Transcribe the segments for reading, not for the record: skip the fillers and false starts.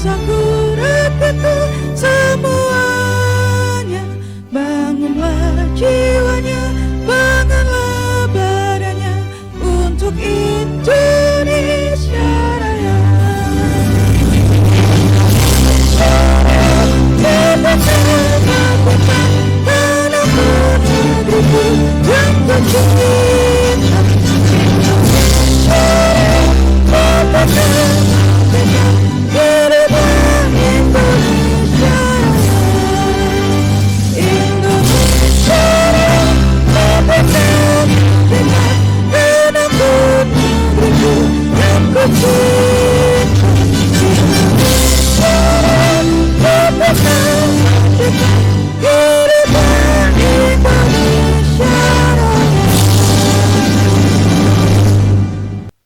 bangsaku, rakyatku semuanya. Bangunlah jiwanya, bangunlah badannya untuk Indonesia Raya. Tanahku, negeriku yang tercinta.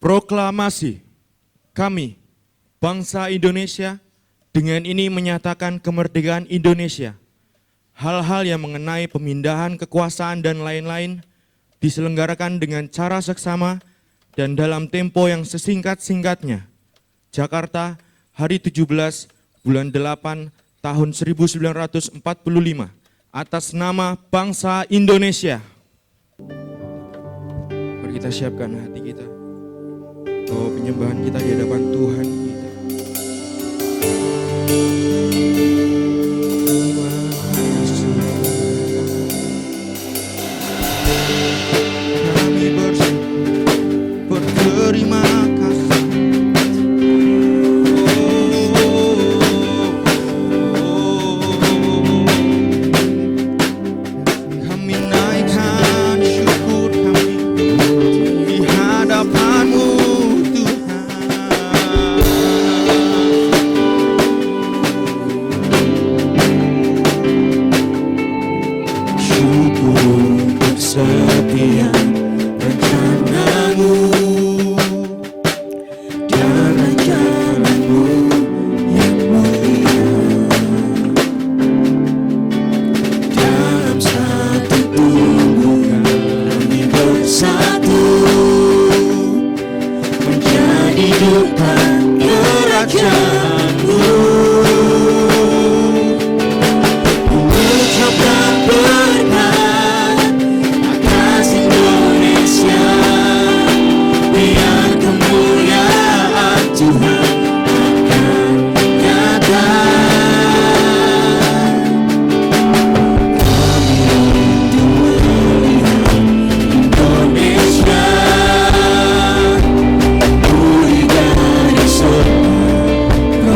Proklamasi. Kami, bangsa Indonesia, dengan ini menyatakan kemerdekaan Indonesia. Hal-hal yang mengenai pemindahan kekuasaan dan lain-lain diselenggarakan dengan cara seksama dan dalam tempo yang sesingkat-singkatnya. Jakarta, hari 17 bulan 8 tahun 1945, atas nama bangsa Indonesia. Mari kita siapkan hati kita bahwa penyembahan kita di hadapan Tuhan kita. Kami berterima kasih. Kami naikkan syukur kami di hadapan-Mu. Sekian rencana-Mu dan rencana-Mu yang mulia. Dalam satu tubuh kami bersatu menjadi duta kerajaan-Mu. Mengucapkan berkat atas Indonesia, biar kemuliaan Tuhan akan nyata. Kami rindu melihat Indonesia pulih dari semua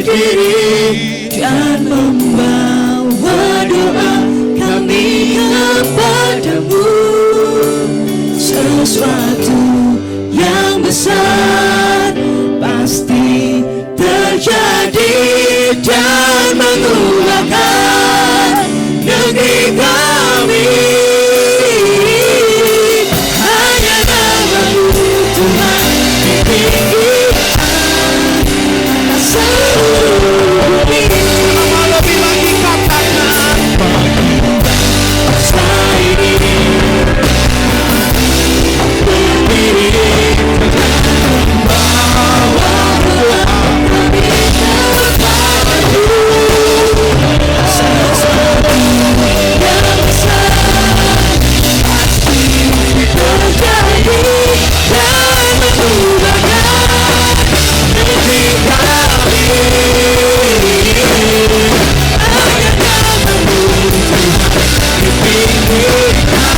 berdiri dan membawa doa kami kepadamu. Sesuatu yang besar pasti terjadi dan mengubahkan negeri kami. Hanya nama-Mu Tuhan ditinggikan atas seluruh bumi. Lebih lagi katakan Bangsa ini berdiri dan membawa doa kami kepadamu. Sesuatu yang besar pasti terjadi dan mengubahkan negeri kami. Hanya nama-Mu Tuhan ditinggikan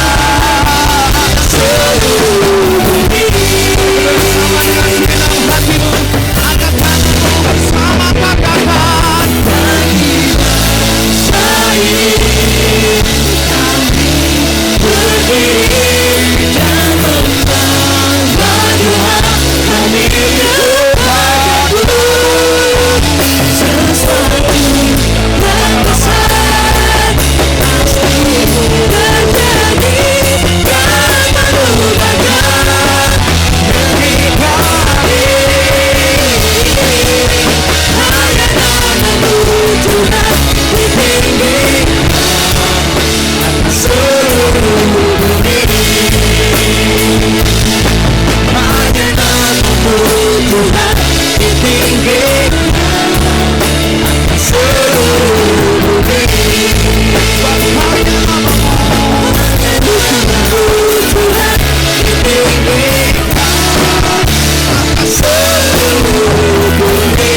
seluruh bumi. bersama dengan segenap hatimu, angkat tanganmu bersama katakan Bagi bangsa ini kami berdiri dan membawa doa kami kepadamu. Sesuatu yang besar pasti terjadi dan mengubahkan negeri kami. Hanya nama-Mu Tuhan ditinggikan atas seluruh bumi. Hanya nama-Mu Tuhan ditinggikan atas seluruh bumi. Hanya nama-Mu Tuhan ditinggikan atas seluruh bumi.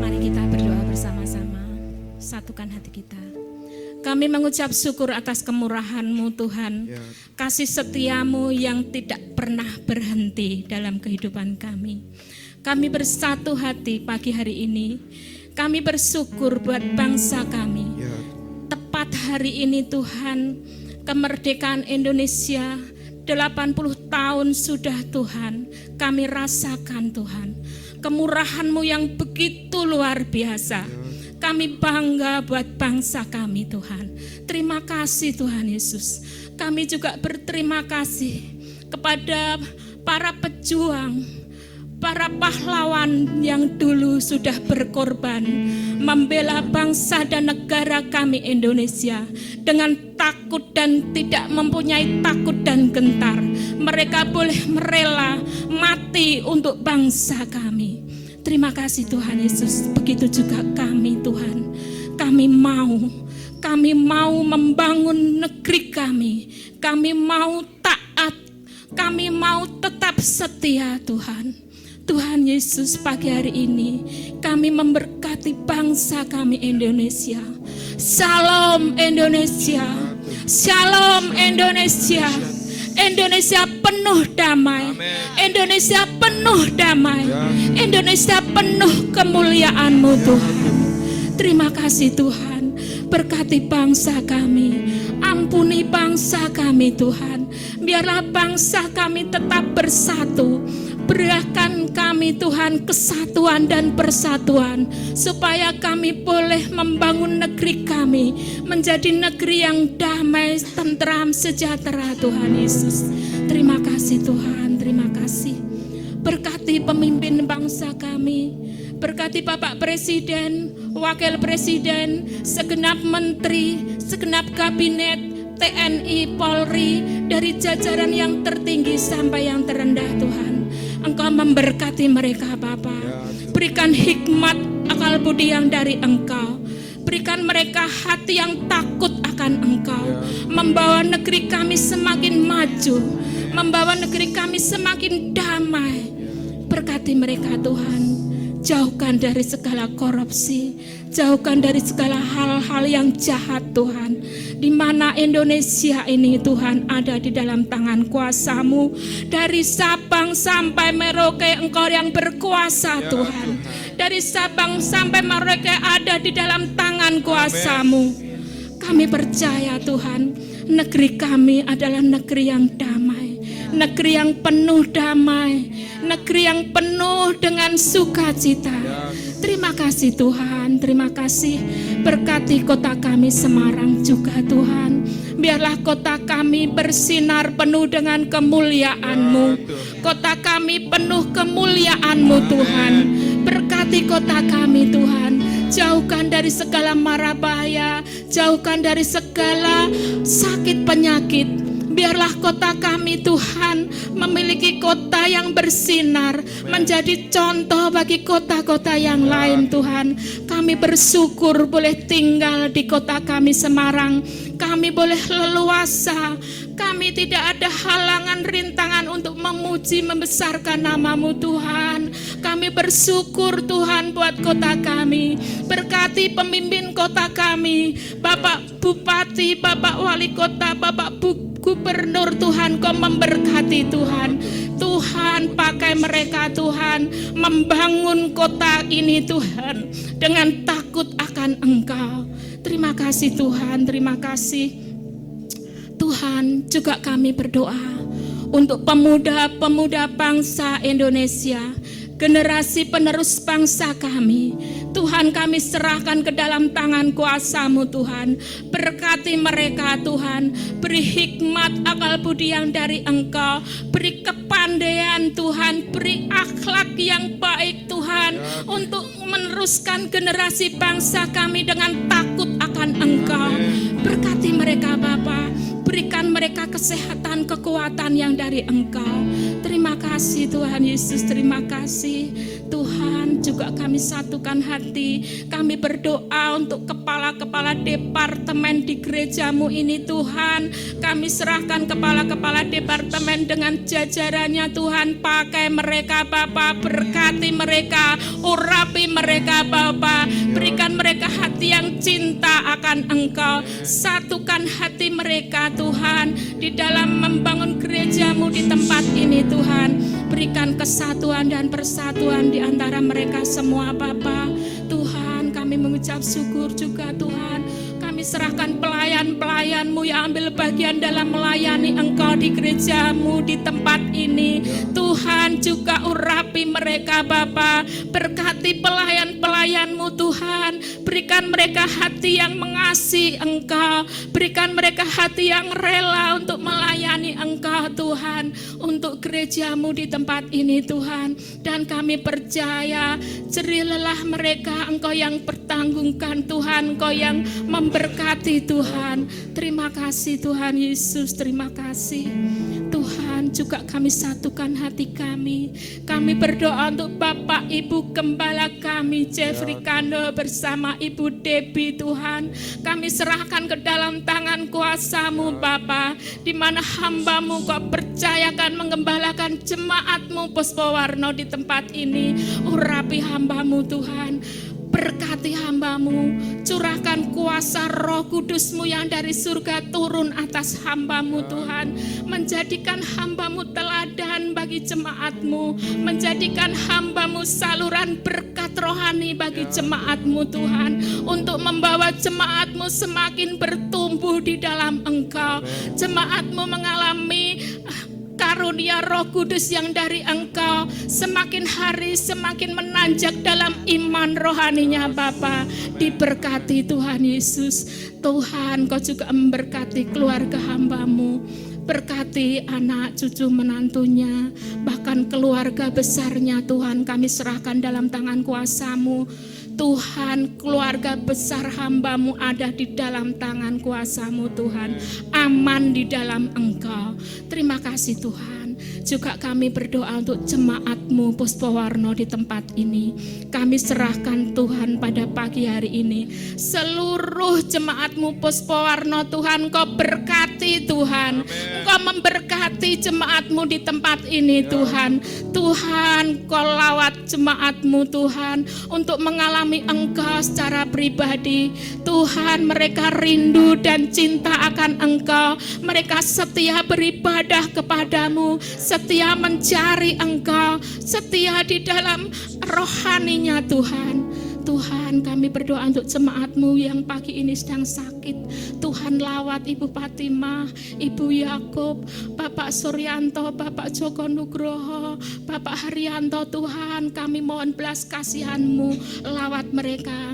Mari kita berdoa bersama-sama. Satukan hati kita. Kami mengucap syukur atas kemurahan-Mu Tuhan. Ya, Kasih setia-Mu yang tidak pernah berhenti dalam kehidupan kami. Kami bersatu hati pagi hari ini. Kami bersyukur buat bangsa kami. ya, Tepat hari ini Tuhan, kemerdekaan Indonesia 80 tahun sudah Tuhan, kami rasakan Tuhan. Kemurahan-Mu yang begitu luar biasa. Kami bangga buat bangsa kami Tuhan. Terima kasih Tuhan Yesus. Kami juga berterima kasih kepada para pejuang, para pahlawan yang dulu sudah berkorban membela bangsa dan negara kami Indonesia dengan takut dan tidak mempunyai takut dan gentar. Mereka boleh merela mati untuk bangsa kami. Terima kasih Tuhan Yesus. Begitu juga kami Tuhan. Kami mau membangun negeri kami. Kami mau taat. Kami mau tetap setia Tuhan. Tuhan Yesus, pagi hari ini kami memberkati bangsa kami Indonesia. Shalom Indonesia. Shalom Indonesia. Indonesia penuh damai. Indonesia penuh damai. Indonesia penuh kemuliaan-Mu Tuhan. Terima kasih Tuhan. Berkati bangsa kami. Ampuni bangsa kami Tuhan. Biarlah bangsa kami tetap bersatu. Berikan kami Tuhan kesatuan dan persatuan, supaya kami boleh membangun negeri kami menjadi negeri yang damai, tentram, sejahtera Tuhan Yesus. Terima kasih Tuhan, terima kasih. Berkati pemimpin bangsa kami, berkati Bapak Presiden, Wakil Presiden, segenap menteri, segenap kabinet, TNI, Polri, dari jajaran yang tertinggi sampai yang terendah Tuhan. Engkau memberkati mereka Bapa. Berikan hikmat, akal budi yang dari Engkau. Berikan mereka hati yang takut akan Engkau. Membawa negeri kami semakin maju. Membawa negeri kami semakin damai. Berkati mereka Tuhan. Jauhkan dari segala korupsi, jauhkan dari segala hal-hal yang jahat Tuhan. Di mana Indonesia ini Tuhan ada di dalam tangan kuasa-Mu. Dari Sabang sampai Merauke Engkau yang berkuasa Tuhan. Dari Sabang sampai Merauke ada di dalam tangan kuasa-Mu. Kami percaya Tuhan, negeri kami adalah negeri yang damai, negeri yang penuh damai, negeri yang penuh dengan sukacita. Terima kasih Tuhan, terima kasih. Berkati kota kami Semarang juga Tuhan. Biarlah kota kami bersinar penuh dengan kemuliaan-Mu. Kota kami penuh kemuliaan-Mu Tuhan. Berkati kota kami Tuhan. Jauhkan dari segala mara bahaya, jauhkan dari segala sakit penyakit. Biarlah kota kami Tuhan memiliki kota yang bersinar, menjadi contoh bagi kota-kota yang lain Tuhan. Kami bersyukur boleh tinggal di kota kami Semarang. Kami boleh leluasa. Kami tidak ada halangan rintangan untuk memuji membesarkan nama-Mu Tuhan. Kami bersyukur Tuhan buat kota kami. Berkati pemimpin kota kami, Bapak Bupati, Bapak Wali Kota, Bapak Gubernur Tuhan, Kau memberkati Tuhan. Tuhan pakai mereka Tuhan membangun kota ini Tuhan dengan takut akan Engkau. Terima kasih Tuhan, terima kasih. Tuhan, juga kami berdoa untuk pemuda-pemuda bangsa Indonesia, generasi penerus bangsa kami. Tuhan, kami serahkan ke dalam tangan kuasa-Mu Tuhan. Berkati mereka Tuhan, beri hikmat akal budi yang dari Engkau, beri kepandaian Tuhan, beri akhlak yang baik Tuhan, untuk meneruskan generasi bangsa kami dengan takut akan Engkau. Berkati mereka Bapa, berikan mereka kesehatan, kekuatan yang dari Engkau. Terima kasih Tuhan Yesus, terima kasih Tuhan. Juga kami satukan hati, kami berdoa untuk kepala-kepala departemen di gereja-Mu ini Tuhan. Kami serahkan kepala-kepala departemen dengan jajarannya Tuhan. Pakai mereka Bapa, berkati mereka, urapi mereka Bapa, berikan mereka hati yang cinta akan Engkau. Satukan hati mereka Tuhan di dalam membangun gereja-Mu di tempat ini Tuhan. Berikan kesatuan dan persatuan di antara mereka semua Bapa. Tuhan, kami mengucap syukur juga Tuhan. Kami serahkan pelayan-pelayan-Mu yang ambil bagian dalam melayani Engkau di gereja-Mu di tempat ini. Tuhan, juga urapi mereka Bapa. Berkati pelayan-pelayan-Mu Tuhan. Berikan mereka hati yang mengasihi Engkau. Berikan mereka hati yang rela untuk melayani Engkau Tuhan. Untuk gereja-Mu di tempat ini Tuhan. Dan kami percaya jerih lelah mereka Engkau yang pertanggungkan Tuhan. Engkau yang memberkati Tuhan. Terima kasih Tuhan Yesus, terima kasih Tuhan. Juga kami satukan hati kami. Kami berdoa untuk Bapak Ibu Gembala kami Jeffrey Kando bersama Ibu Debbie Tuhan. Kami serahkan ke dalam tangan kuasa-Mu Bapa, di mana hamba-Mu Kau percayakan menggembalakan jemaat-Mu Puspawarno di tempat ini. Urapi hamba-Mu Tuhan. Berkati hamba-Mu, curahkan kuasa Roh Kudus-Mu yang dari surga turun atas hamba-Mu Tuhan. Menjadikan hamba-Mu teladan bagi jemaat-Mu, menjadikan hamba-Mu saluran berkat rohani bagi jemaat-Mu Tuhan. Untuk membawa jemaat-Mu semakin bertumbuh di dalam Engkau. Jemaat-Mu mengalami karunia Roh Kudus yang dari Engkau, semakin hari semakin menanjak dalam iman rohaninya Bapa. Diberkati Tuhan Yesus. Tuhan, Kau juga memberkati keluarga hamba-Mu. Berkati anak cucu menantunya, bahkan keluarga besarnya Tuhan, kami serahkan dalam tangan kuasa-Mu. Tuhan, keluarga besar hamba-Mu ada di dalam tangan kuasa-Mu Tuhan. Aman di dalam Engkau. Terima kasih Tuhan. Tuhan. Juga kami berdoa untuk jemaat-Mu Puspawarna di tempat ini. Kami serahkan Tuhan pada pagi hari ini. Seluruh jemaat-Mu Puspawarna Tuhan, Engkau berkati Tuhan. Engkau memberkati jemaat-Mu di tempat ini Tuhan. Tuhan, Kau lawat jemaat-Mu Tuhan untuk mengalami Engkau secara pribadi. Tuhan, mereka rindu dan cinta akan Engkau. Mereka setia beribadah kepadamu, setia mencari Engkau, setia di dalam rohaninya Tuhan. Tuhan, kami berdoa untuk jemaat-Mu yang pagi ini sedang sakit. Tuhan, lawat Ibu Fatimah, Ibu Yakub, Bapak Suryanto, Bapak Joko Nugroho, Bapak Haryanto. Tuhan, kami mohon belas kasihan-Mu, lawat mereka.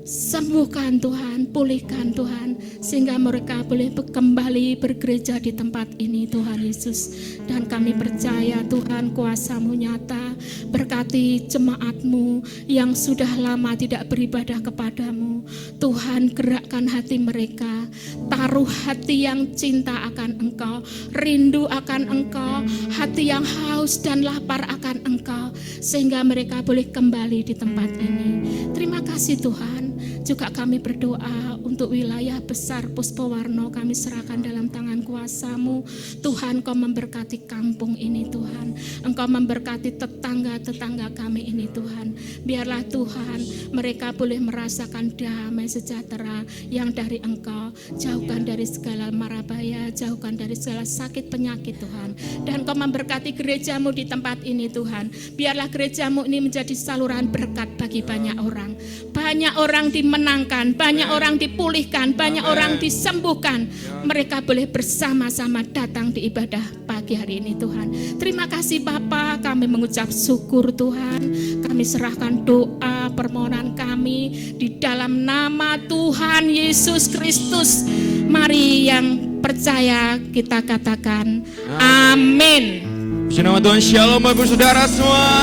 Sembuhkan Tuhan, pulihkan Tuhan, sehingga mereka boleh kembali bergereja di tempat ini Tuhan Yesus. Dan kami percaya Tuhan, kuasa-Mu nyata. Berkati jemaat-Mu yang sudah lama tidak beribadah kepadamu. Tuhan, gerakkan hati mereka, taruh hati yang cinta akan Engkau, rindu akan Engkau, hati yang haus dan lapar akan Engkau, sehingga mereka boleh kembali di tempat ini. Terima kasih Tuhan. Juga kami berdoa untuk wilayah besar Puspawarna, kami serahkan dalam tangan kuasa-Mu. Tuhan, Kau memberkati kampung ini Tuhan. Engkau memberkati tetangga-tetangga kami ini Tuhan. Biarlah Tuhan, mereka boleh merasakan damai sejahtera yang dari Engkau. Jauhkan dari segala marabaya, jauhkan dari segala sakit penyakit Tuhan. Dan Kau memberkati gereja-Mu di tempat ini Tuhan. Biarlah gereja-Mu ini menjadi saluran berkat bagi banyak orang. Banyak orang dimenangkan, banyak orang dipulihkan, banyak orang disembuhkan. Mereka boleh bersama-sama datang di ibadah pagi hari ini Tuhan. Terima kasih Bapa, kami mengucap syukur Tuhan. Kami serahkan doa permohonan kami di dalam nama Tuhan Yesus Kristus. Mari yang percaya kita katakan amin. Puji nama Tuhan. Shalom Bapak Saudara semua.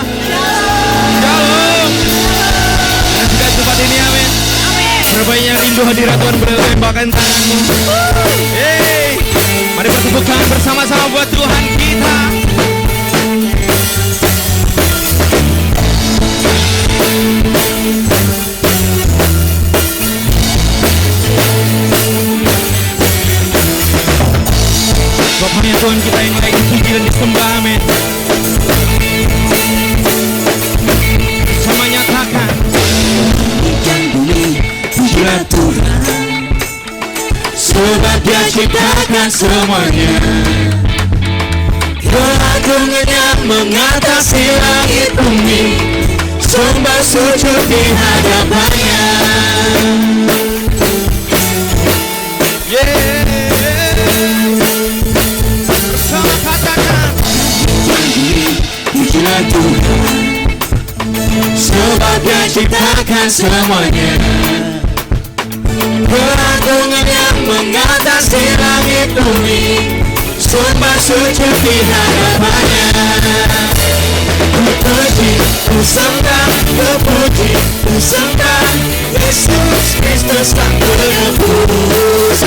Shalom. Dan juga tempat ini amin. Berapa yang rindu hadirat Tuhan, boleh lembahkan tanganmu. Hey, mari bertepuk tangan bersama-sama buat Tuhan kita. Bapaknya Tuhan kita yang layak dipuji dan disembah, amin. Sama nyatakan, Ikan bumi, pujilah Tuhan, sebab Dia ciptakan semuanya. Keagungannya mengatasi langit bumi, sembah sujud di hadapannya. Bersama katakan, Pujilah Tuhan, sebab Dia ciptakan semuanya. Keagungannya mengatasi langit bumi, sembah sujud di hadapannya. Ku puji, ku sembah, ku puji, ku sembah Yesus Kristus Sang Penebus.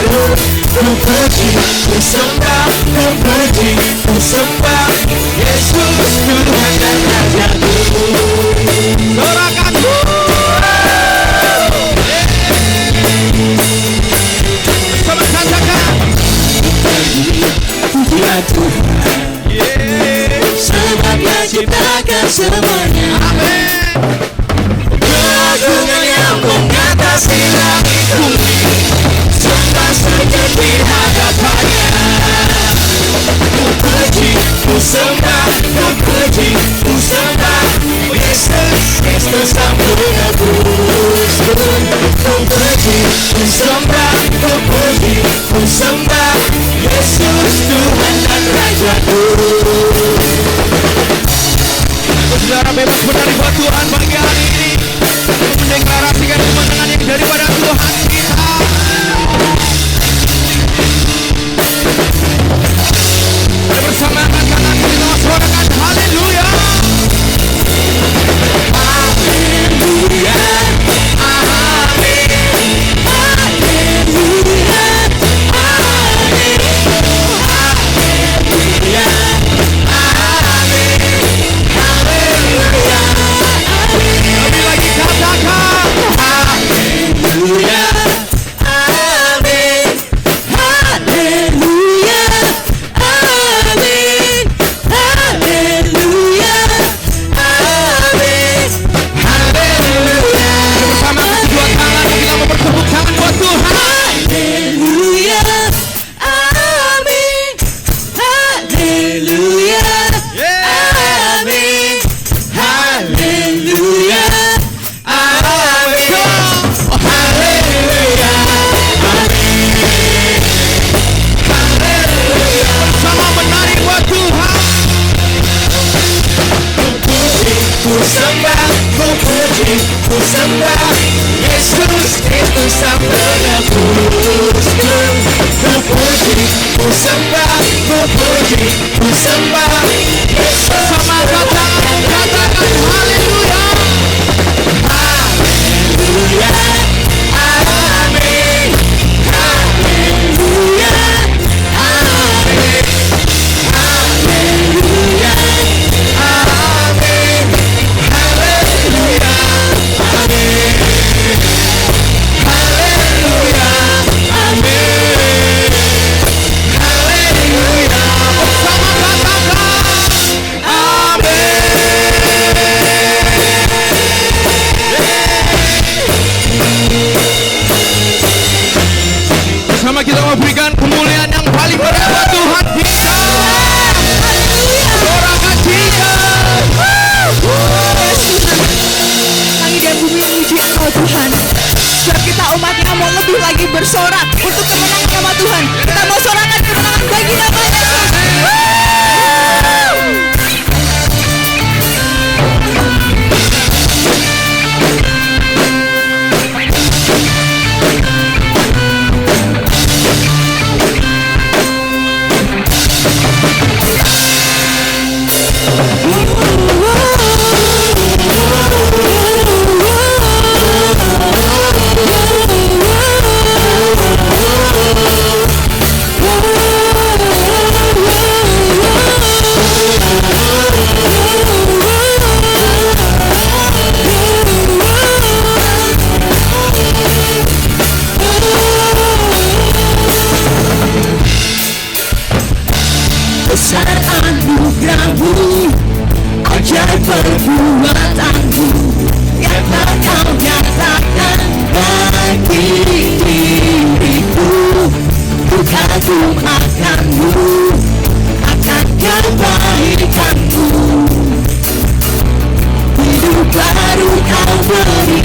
Ku puji, ku sembah, ku puji, ku sembah Yesus Tuhan dan Rajaku. sorakanku. Bersama katakan, Pujilah Tuhan, sebab Dia ciptakan semuanya. amin. Keagungannya mengatasi langit bumi, sembah sujud di hadapannya. Ku puji, ku sembah, ku puji, ku sembah Yesus Kristus Sang Penebus. Ku puji, ku sembah, ku puji, ku sembah Yesus Tuhan dan Rajaku. Saudara bebas bernyanyi buat Tuhan pagi hari ini. Mendengar ku sembah Yesus. Sama katakan haleluya. Haleluya, amin. Haleluya, amin. Haleluya, amin. Haleluya, amin. Haleluya, amin. Haleluya, Sama katakan Bersama kita memberikan kemuliaan yang paling berat buat Tuhan kita. Sorakan kita. Langit dan bumi memuji Engkau Tuhan. Sebab kita umatnya mau lebih lagi bersorak untuk kemenangan nama Tuhan. Kita mau sorakan kemenangan bagi nama Yesus. besar anugerah-Mu, ajaib perbuatan-Mu yang tak Kau nyatakan bagi diriku. Ku kagum akan-Mu, akan kebaikan-Mu. Hidup baru Kau beri,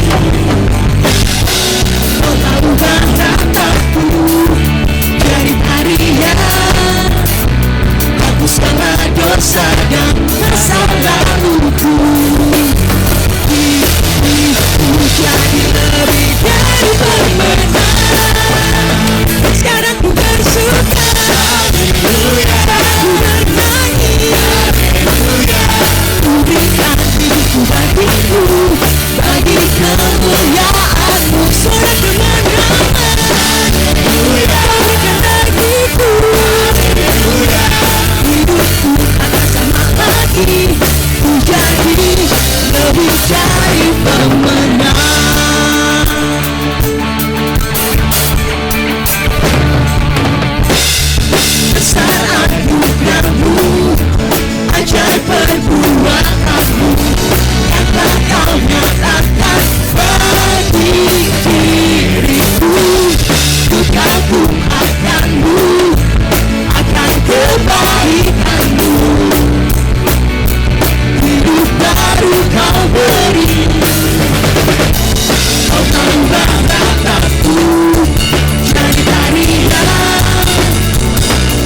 Kau tahu rataku dari harian. Hapus segala dosa dan masa laluku. Ku jadi lebih dari pemenang. Sekarang ku bersuka, haleluya. Ku bernyanyi, haleluya. Ku berikan hidupku bagimu, bagi kemuliaan-Mu. Sorak kemenangan, haleluya. Berikan bagiku, haleluya. Hidupku akan sama lagi, ku jadi lebih dari pemenang. Besar anugerah-Mu, ajaib perbuatan-Mu yang tak Kau nyatakan bagi diriku. Ku kagum akan-Mu, akan kebaikan-Mu. Hidup baru Kau beri, Kau tahu rataku dari harian.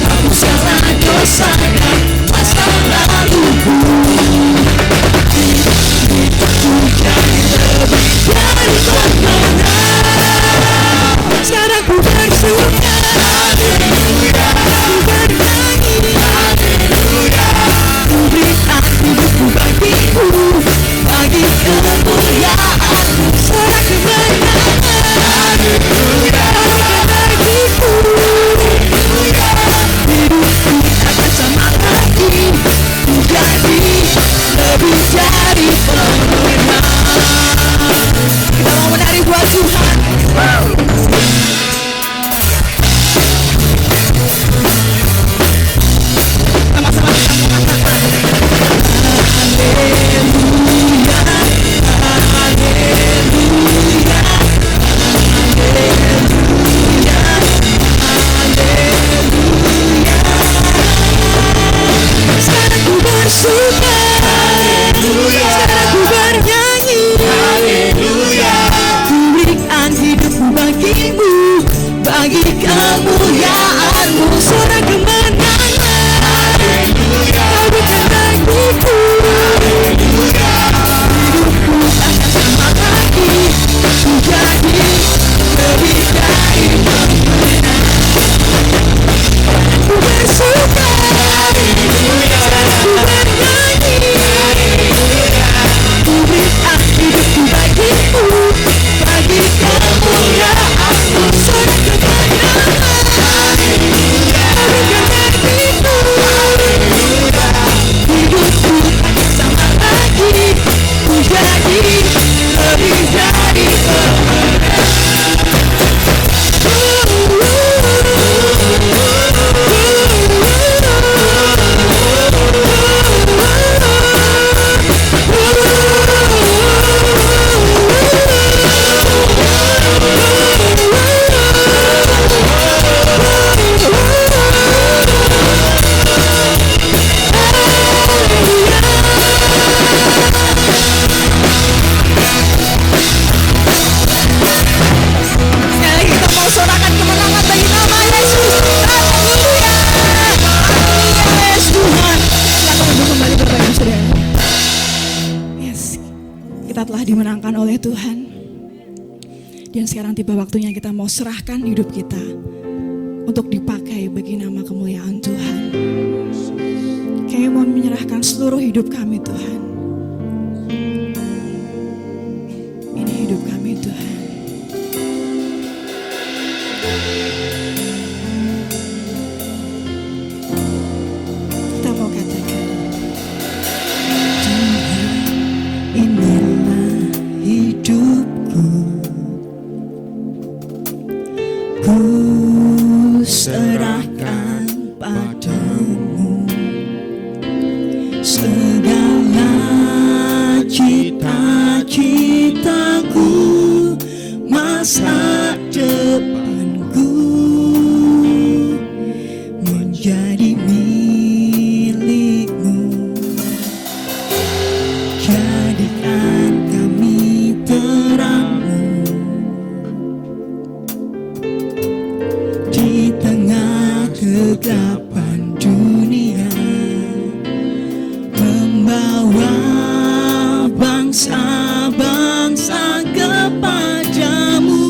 Hapus segala dosa dan masa laluku. Hidupku jadi lebih dari pemenang. Sekarang ku bersuka, haleluya. Ku bernyanyi, haleluya. Ku berikan hidupku bagimu, bagi kemuliaan-Mu. Sorak kemenangan, haleluya. Berikan bagiku, haleluya. Hidupku akan sama lagi, ku jadi lebih dari pemenang. Kita mau menari buat Tuhan. Sama-sama kita mengatakan haleluya, haleluya, haleluya, haleluya. Sekarang ku bersuka, haleluya. Sekarang ku bernyanyi, haleluya. Ku berikan hidupku bagimu, bagi kemuliaan-Mu. Sorak kemenangan, haleluya. Kau berikan bagiku, haleluya. Hidupku akan sama lagi, ku jadi lebih dari pemenang. Ku bersuka, dimenangkan oleh Tuhan. Dan sekarang tiba waktunya kita mau serahkan hidup kita untuk dipakai bagi nama kemuliaan Tuhan. Kami mau menyerahkan seluruh hidup kami Tuhan. Ini hidup kami Tuhan. Kita mau katakan, Inilah hidupku, ku serahkan padamu segala cita-citaku, masa depanku menjadi milikmu. Jadikan kami terang-Mu di tengah kegelapan dunia, membawa bangsa-bangsa kepadamu.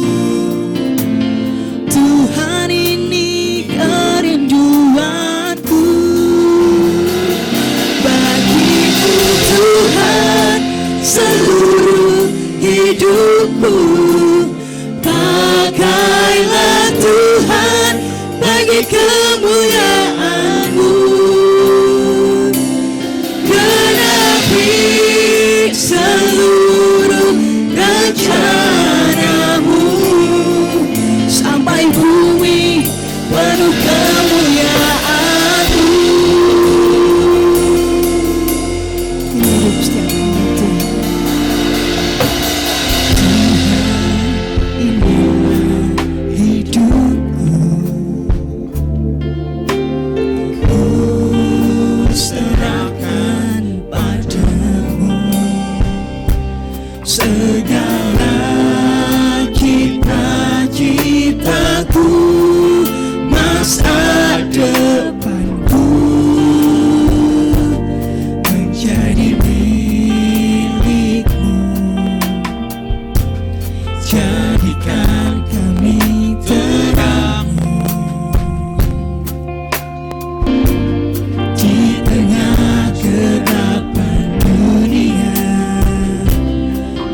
Tuhan, ini kerinduanku bagimu Tuhan, seluruh hidupku. Pakailah Tuhan bagi kemuliaan-Mu. Genapi seluruh rencana-Mu sampai bumi penuh kemuliaan-Mu. ini hidup setiap kami Tuhan. Inilah hidupku, ku serahkan padamu segala cita-citaku, masa depanku menjadi milikmu. Jadikan kami terang-Mu di tengah kegelapan dunia,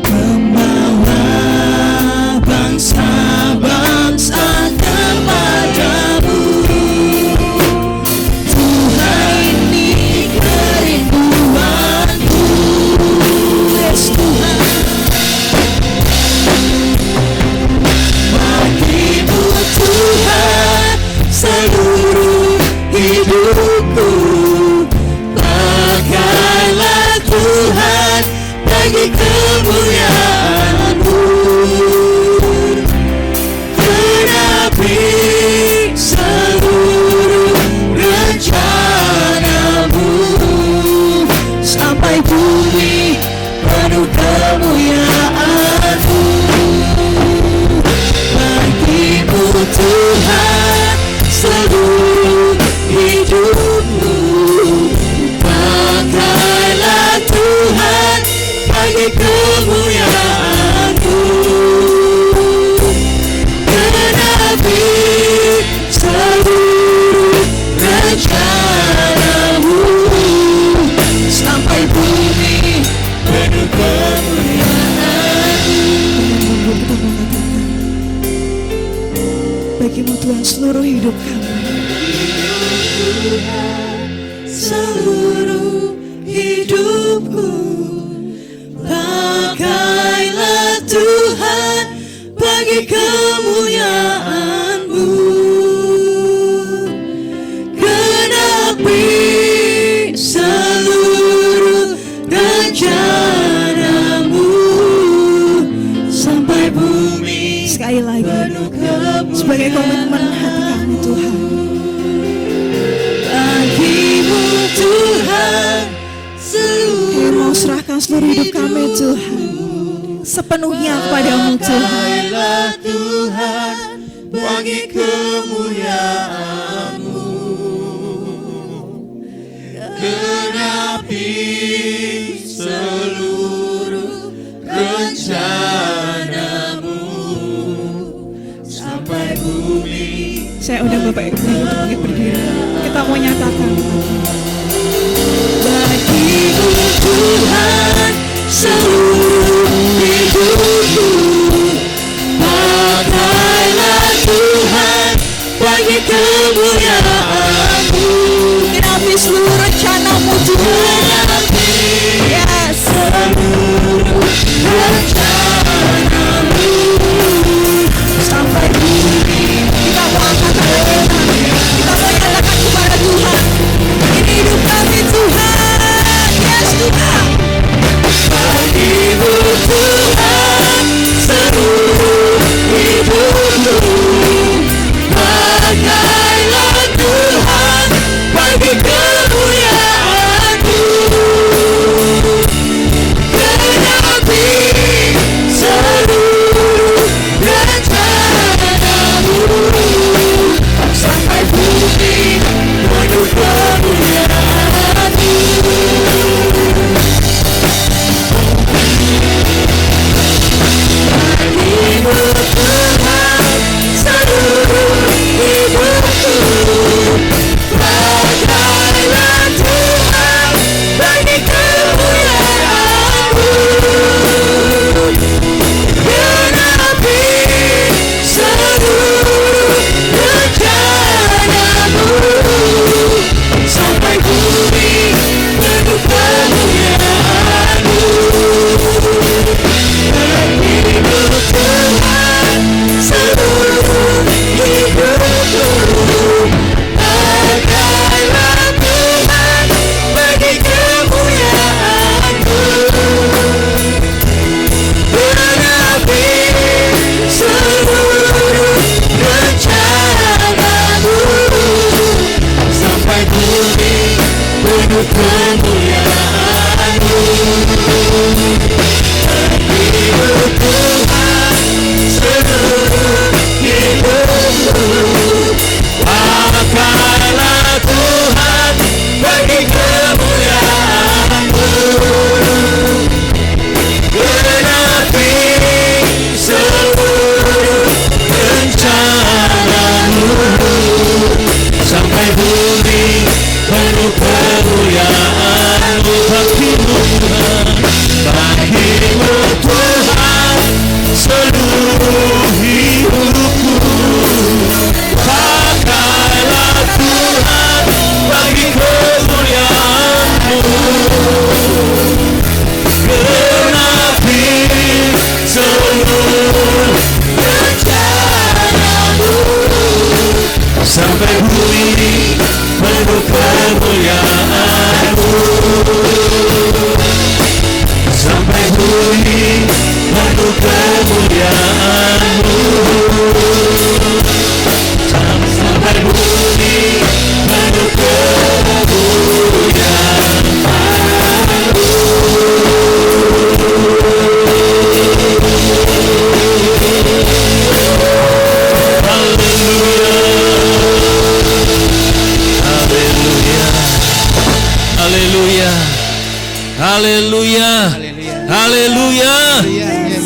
membawa bangsa-bangsa kepadamu. Tuhan, ini kerinduanku. Yes, Tuhan. Bagimu Tuhan, seluruh hidupku. Pakailah Tuhan bagi kemuliaan-Mu. Genapi seluruh rencana-Mu sampai bumi penuh kemuliaan-Mu. Bagimu Tuhan, seluruh hidupku. Pakailah Tuhan bagi kemuliaan-Mu. Genapi seluruh rencana-Mu sampai bumi penuh kemuliaan-Mu. Kita mau katakan, bagimu Tuhan seluruh hidup kami. Seluruh hidupku, pakailah Tuhan bagi kemuliaan-Mu. Genapi seluruh rencana-Mu sampai bumi Sekali lagi, penuh kemuliaan-Mu. sebagai komitmen hati kami Tuhan, Bagimu Tuhan, kami mau serahkan seluruh hidup kami Tuhan, sepenuhnya kepadamu Tuhan. Pakailah Tuhan bagi kemuliaan-Mu. Genapi seluruh rencanamu sampai bumi. Saya undang Bapak Ibu untuk bangkit berdiri. Kita mau nyatakan. Bagimu Tuhan seluruh hidupku, pakailah Tuhan bagi kemuliaan-Mu. Genapi seluruh rencanamu Tuhan. Yes. Seluruh rencanamu sampai bumi. Kita mau angkat tangan. Kita mau nyatakan kepada Tuhan. Ini hidup kami Tuhan. Yes Tuhan. Bagimu Tuhan seluruh hidupku, pakailah Tuhan bagi kemuliaan-Mu. Genapi seluruh rencanamu sampai bumi penuh kemuliaan-Mu. Bagimu Tuhan seluruh hidupku, pakailah Tuhan bagi kemuliaan-Mu. Genapi seluruh rencanamu sampai bumi penuh kemuliaan-Mu. Bagimu Tuhan seluruh hidupku, pakailah Tuhan bagi kemuliaan-Mu. Genapi seluruh rencanamu sampai bumi penuh kemuliaan-Mu. Bagimu Tuhan seluruh hidupku, pakailah Tuhan bagi kemuliaan-Mu. Genapi seluruh rencanamu sampai bumi penuh kemuliaan-Mu. Bagimu Tuhan, bagimu Tuhan seluruh hidupku, pakailah Tuhan bagi kemuliaan-Mu. Genapi seluruh rencanamu sampai bumi penuh kemuliaan-Mu. Sampai bumi penuh kemuliaan-Mu. Sampai bumi penuh Haleluya. Haleluya. Haleluya.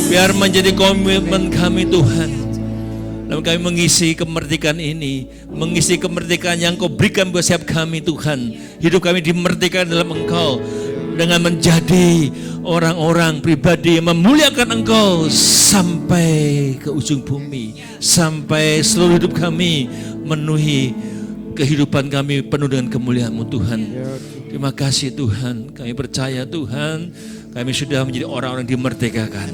Biar menjadi komitmen kami Tuhan. Dan kami mengisi kemerdekaan ini, mengisi kemerdekaan yang Kau berikan buat setiap kami Tuhan. Hidup kami dimerdekakan dalam Engkau dengan menjadi orang-orang pribadi yang memuliakan Engkau sampai ke ujung bumi, sampai seluruh hidup kami memenuhi kehidupan kami penuh dengan kemuliaan-Mu Tuhan. Terima kasih Tuhan, kami percaya Tuhan, kami sudah menjadi orang-orang dimerdekakan.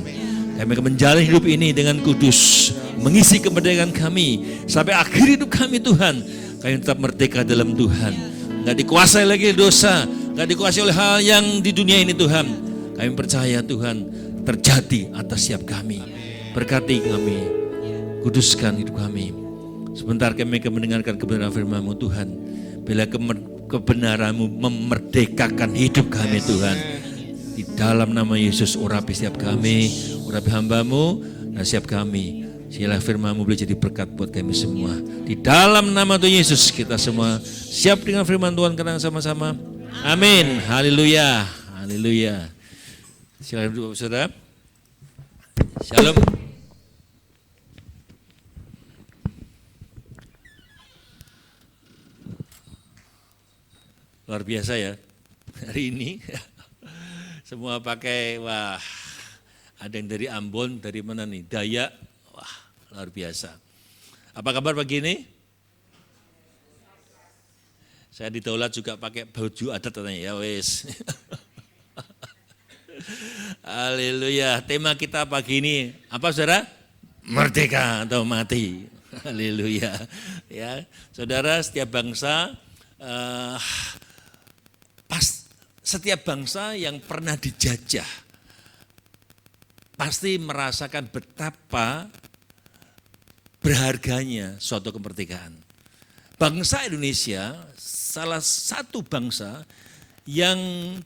Kami akan menjalani hidup ini dengan kudus, mengisi kemerdekaan kami sampai akhir hidup kami Tuhan. Kami tetap merdeka dalam Tuhan, gak dikuasai lagi dosa, gak dikuasai oleh hal yang di dunia ini Tuhan. Kami percaya Tuhan terjadi atas setiap kami. Berkati kami, kuduskan hidup kami. Sebentar kami akan mendengarkan kebenaran firman-Mu Tuhan. Bila kebenaran-Mu memerdekakan hidup kami Tuhan. Di dalam nama Yesus urapi setiap kami, urapi hamba-Mu dan setiap kami. Sialah firman-Mu boleh jadi berkat buat kami semua. Di dalam nama Tuhan Yesus kita semua siap dengan firman Tuhan kenang sama-sama. Amin. Haleluya. Haleluya. Silakan duduk saudara. Shalom. Luar biasa ya, hari ini semua pakai, wah ada yang dari Ambon, dari mana nih, Dayak, wah luar biasa. Apa kabar pagi ini? Saya di Daulat juga pakai baju adat katanya, ya wes. Haleluya, tema kita pagi ini apa saudara? Merdeka atau mati. Haleluya. Ya, saudara, setiap bangsa setiap bangsa yang pernah dijajah pasti merasakan betapa berharganya suatu kemerdekaan. Bangsa Indonesia salah satu bangsa yang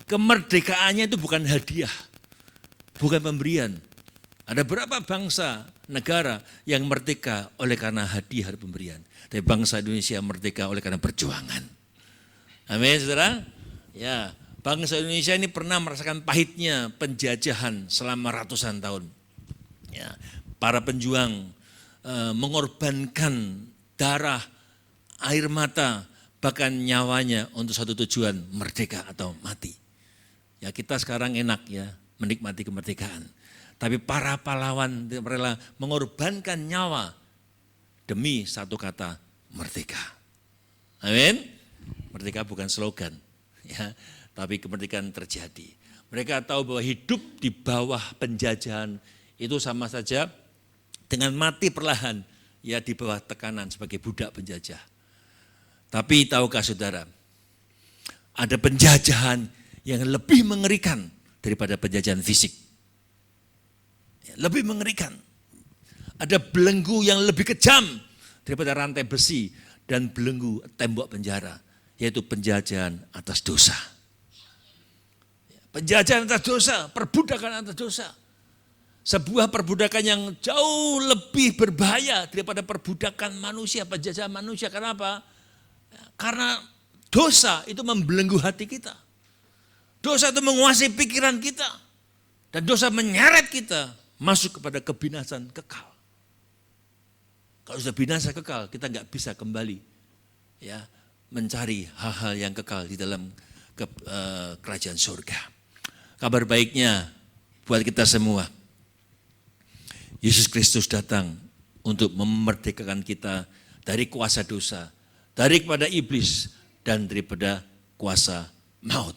kemerdekaannya itu bukan hadiah, bukan pemberian. Ada berapa bangsa negara yang merdeka oleh karena hadiah dan pemberian. Tapi bangsa Indonesia merdeka oleh karena perjuangan. Amin, saudara. Ya, bangsa Indonesia ini pernah merasakan pahitnya penjajahan selama ratusan tahun. Ya, para pejuang mengorbankan darah, air mata, bahkan nyawanya untuk satu tujuan, merdeka atau mati. Ya, kita sekarang enak ya menikmati kemerdekaan. Tapi para pahlawan rela mengorbankan nyawa demi satu kata, merdeka. Amin. Merdeka bukan slogan, ya, tapi kemerdekaan terjadi. Mereka tahu bahwa hidup di bawah penjajahan itu sama saja dengan mati perlahan, ya di bawah tekanan sebagai budak penjajah. Tapi tahukah saudara, ada penjajahan yang lebih mengerikan daripada penjajahan fisik. Lebih mengerikan. Ada belenggu yang lebih kejam daripada rantai besi dan belenggu tembok penjara, yaitu penjajahan atas dosa. Penjajahan atas dosa, perbudakan atas dosa. Sebuah perbudakan yang jauh lebih berbahaya daripada perbudakan manusia, penjajahan manusia. Kenapa? Karena dosa itu membelenggu hati kita. Dosa itu menguasai pikiran kita. Dan dosa menyeret kita masuk kepada kebinasan kekal. Kalau sudah binasa kekal, kita nggak bisa kembali ya mencari hal-hal yang kekal di dalam kerajaan surga. Kabar baiknya buat kita semua, Yesus Kristus datang untuk memerdekakan kita dari kuasa dosa, dari kepada iblis, dan daripada kuasa maut.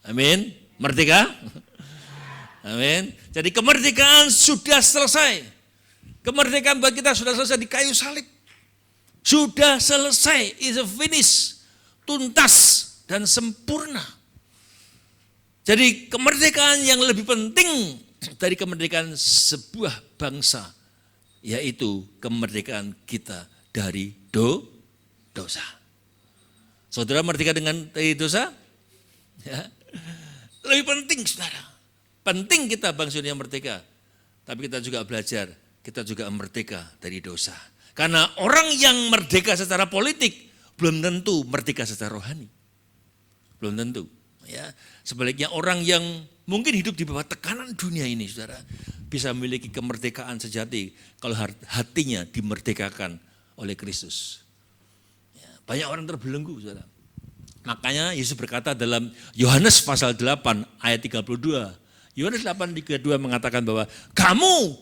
Amin. Merdeka? Amin. Jadi kemerdekaan sudah selesai. Kemerdekaan buat kita sudah selesai di kayu salib. Sudah selesai, is a finish, tuntas dan sempurna. Jadi kemerdekaan yang lebih penting dari kemerdekaan sebuah bangsa, yaitu kemerdekaan kita dari dosa. Saudara merdeka dari dosa? Ya. Lebih penting saudara. Penting kita bangsa yang merdeka. Tapi kita juga belajar, kita juga merdeka dari dosa. Karena orang yang merdeka secara politik belum tentu merdeka secara rohani. Belum tentu. Ya. Sebaliknya orang yang mungkin hidup di bawah tekanan dunia ini saudara, bisa memiliki kemerdekaan sejati kalau hatinya dimerdekakan oleh Kristus. Ya. Banyak orang terbelenggu saudara. Makanya Yesus berkata dalam Yohanes pasal 8 ayat 32. Yohanes 8:32 mengatakan bahwa kamu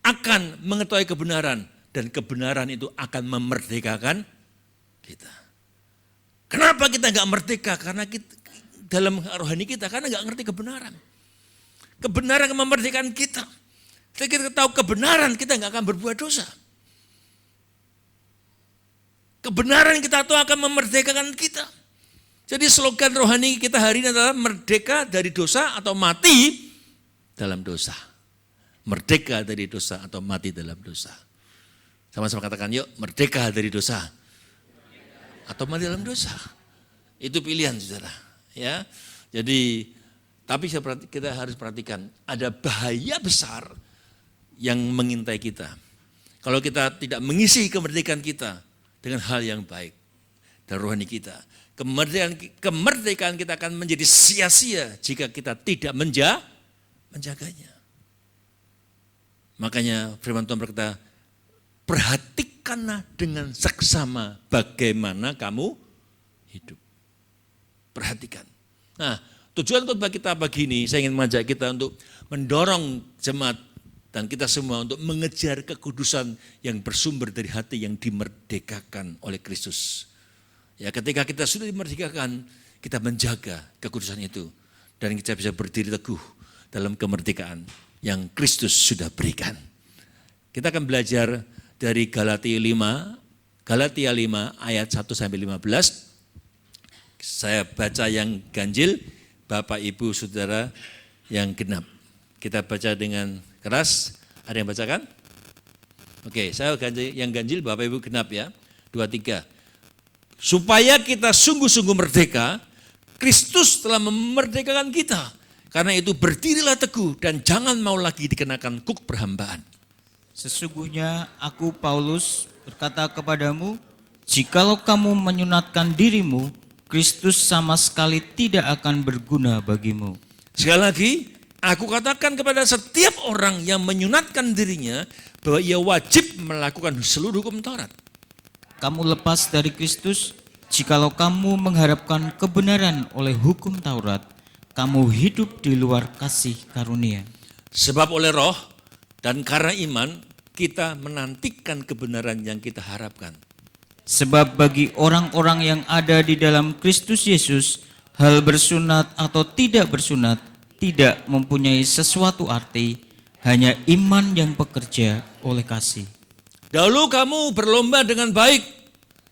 akan mengetahui kebenaran dan kebenaran itu akan memerdekakan kita. Kenapa kita enggak merdeka? Karena kita, dalam rohani kita karena enggak ngerti kebenaran. Kebenaran akan memerdekakan kita. Ketika kita tahu kebenaran, kita enggak akan berbuat dosa. Kebenaran kita tahu akan memerdekakan kita. Jadi slogan rohani kita hari ini adalah merdeka dari dosa atau mati dalam dosa. Merdeka dari dosa atau mati dalam dosa. Sama-sama katakan yuk, merdeka dari dosa atau mati dalam dosa. Itu pilihan saudara. Ya, jadi tapi kita harus perhatikan ada bahaya besar yang mengintai kita. Kalau kita tidak mengisi kemerdekaan kita dengan hal yang baik dan rohani kita, kemerdekaan kita akan menjadi sia-sia jika kita tidak menjaganya. Makanya firman Tuhan berkata, perhatikanlah dengan seksama bagaimana kamu hidup. Perhatikan. Nah, tujuan khotbah kita pagi ini, saya ingin mengajak kita untuk mendorong jemaat dan kita semua untuk mengejar kekudusan yang bersumber dari hati yang dimerdekakan oleh Kristus. Ya, ketika kita sudah dimerdekakan, kita menjaga kekudusan itu dan kita bisa berdiri teguh dalam kemerdekaan yang Kristus sudah berikan. Kita akan belajar dari Galatia 5 ayat 1 sampai 15. Saya baca yang ganjil, Bapak Ibu Saudara yang genap. Kita baca dengan keras. Ada yang bacakan? Oke, saya yang ganjil, Bapak Ibu genap ya. 2, 3. Supaya kita sungguh-sungguh merdeka, Kristus telah memerdekakan kita. Karena itu berdirilah teguh dan jangan mau lagi dikenakan kuk perhambaan. Sesungguhnya aku Paulus berkata kepadamu, jikalau kamu menyunatkan dirimu, Kristus sama sekali tidak akan berguna bagimu. Sekali lagi, aku katakan kepada setiap orang yang menyunatkan dirinya bahwa ia wajib melakukan seluruh hukum Taurat. Kamu lepas dari Kristus, jikalau kamu mengharapkan kebenaran oleh hukum Taurat, kamu hidup di luar kasih karunia. Sebab oleh roh dan karena iman, kita menantikan kebenaran yang kita harapkan. Sebab bagi orang-orang yang ada di dalam Kristus Yesus, hal bersunat atau tidak bersunat tidak mempunyai sesuatu arti, hanya iman yang bekerja oleh kasih. Dahulu kamu berlomba dengan baik.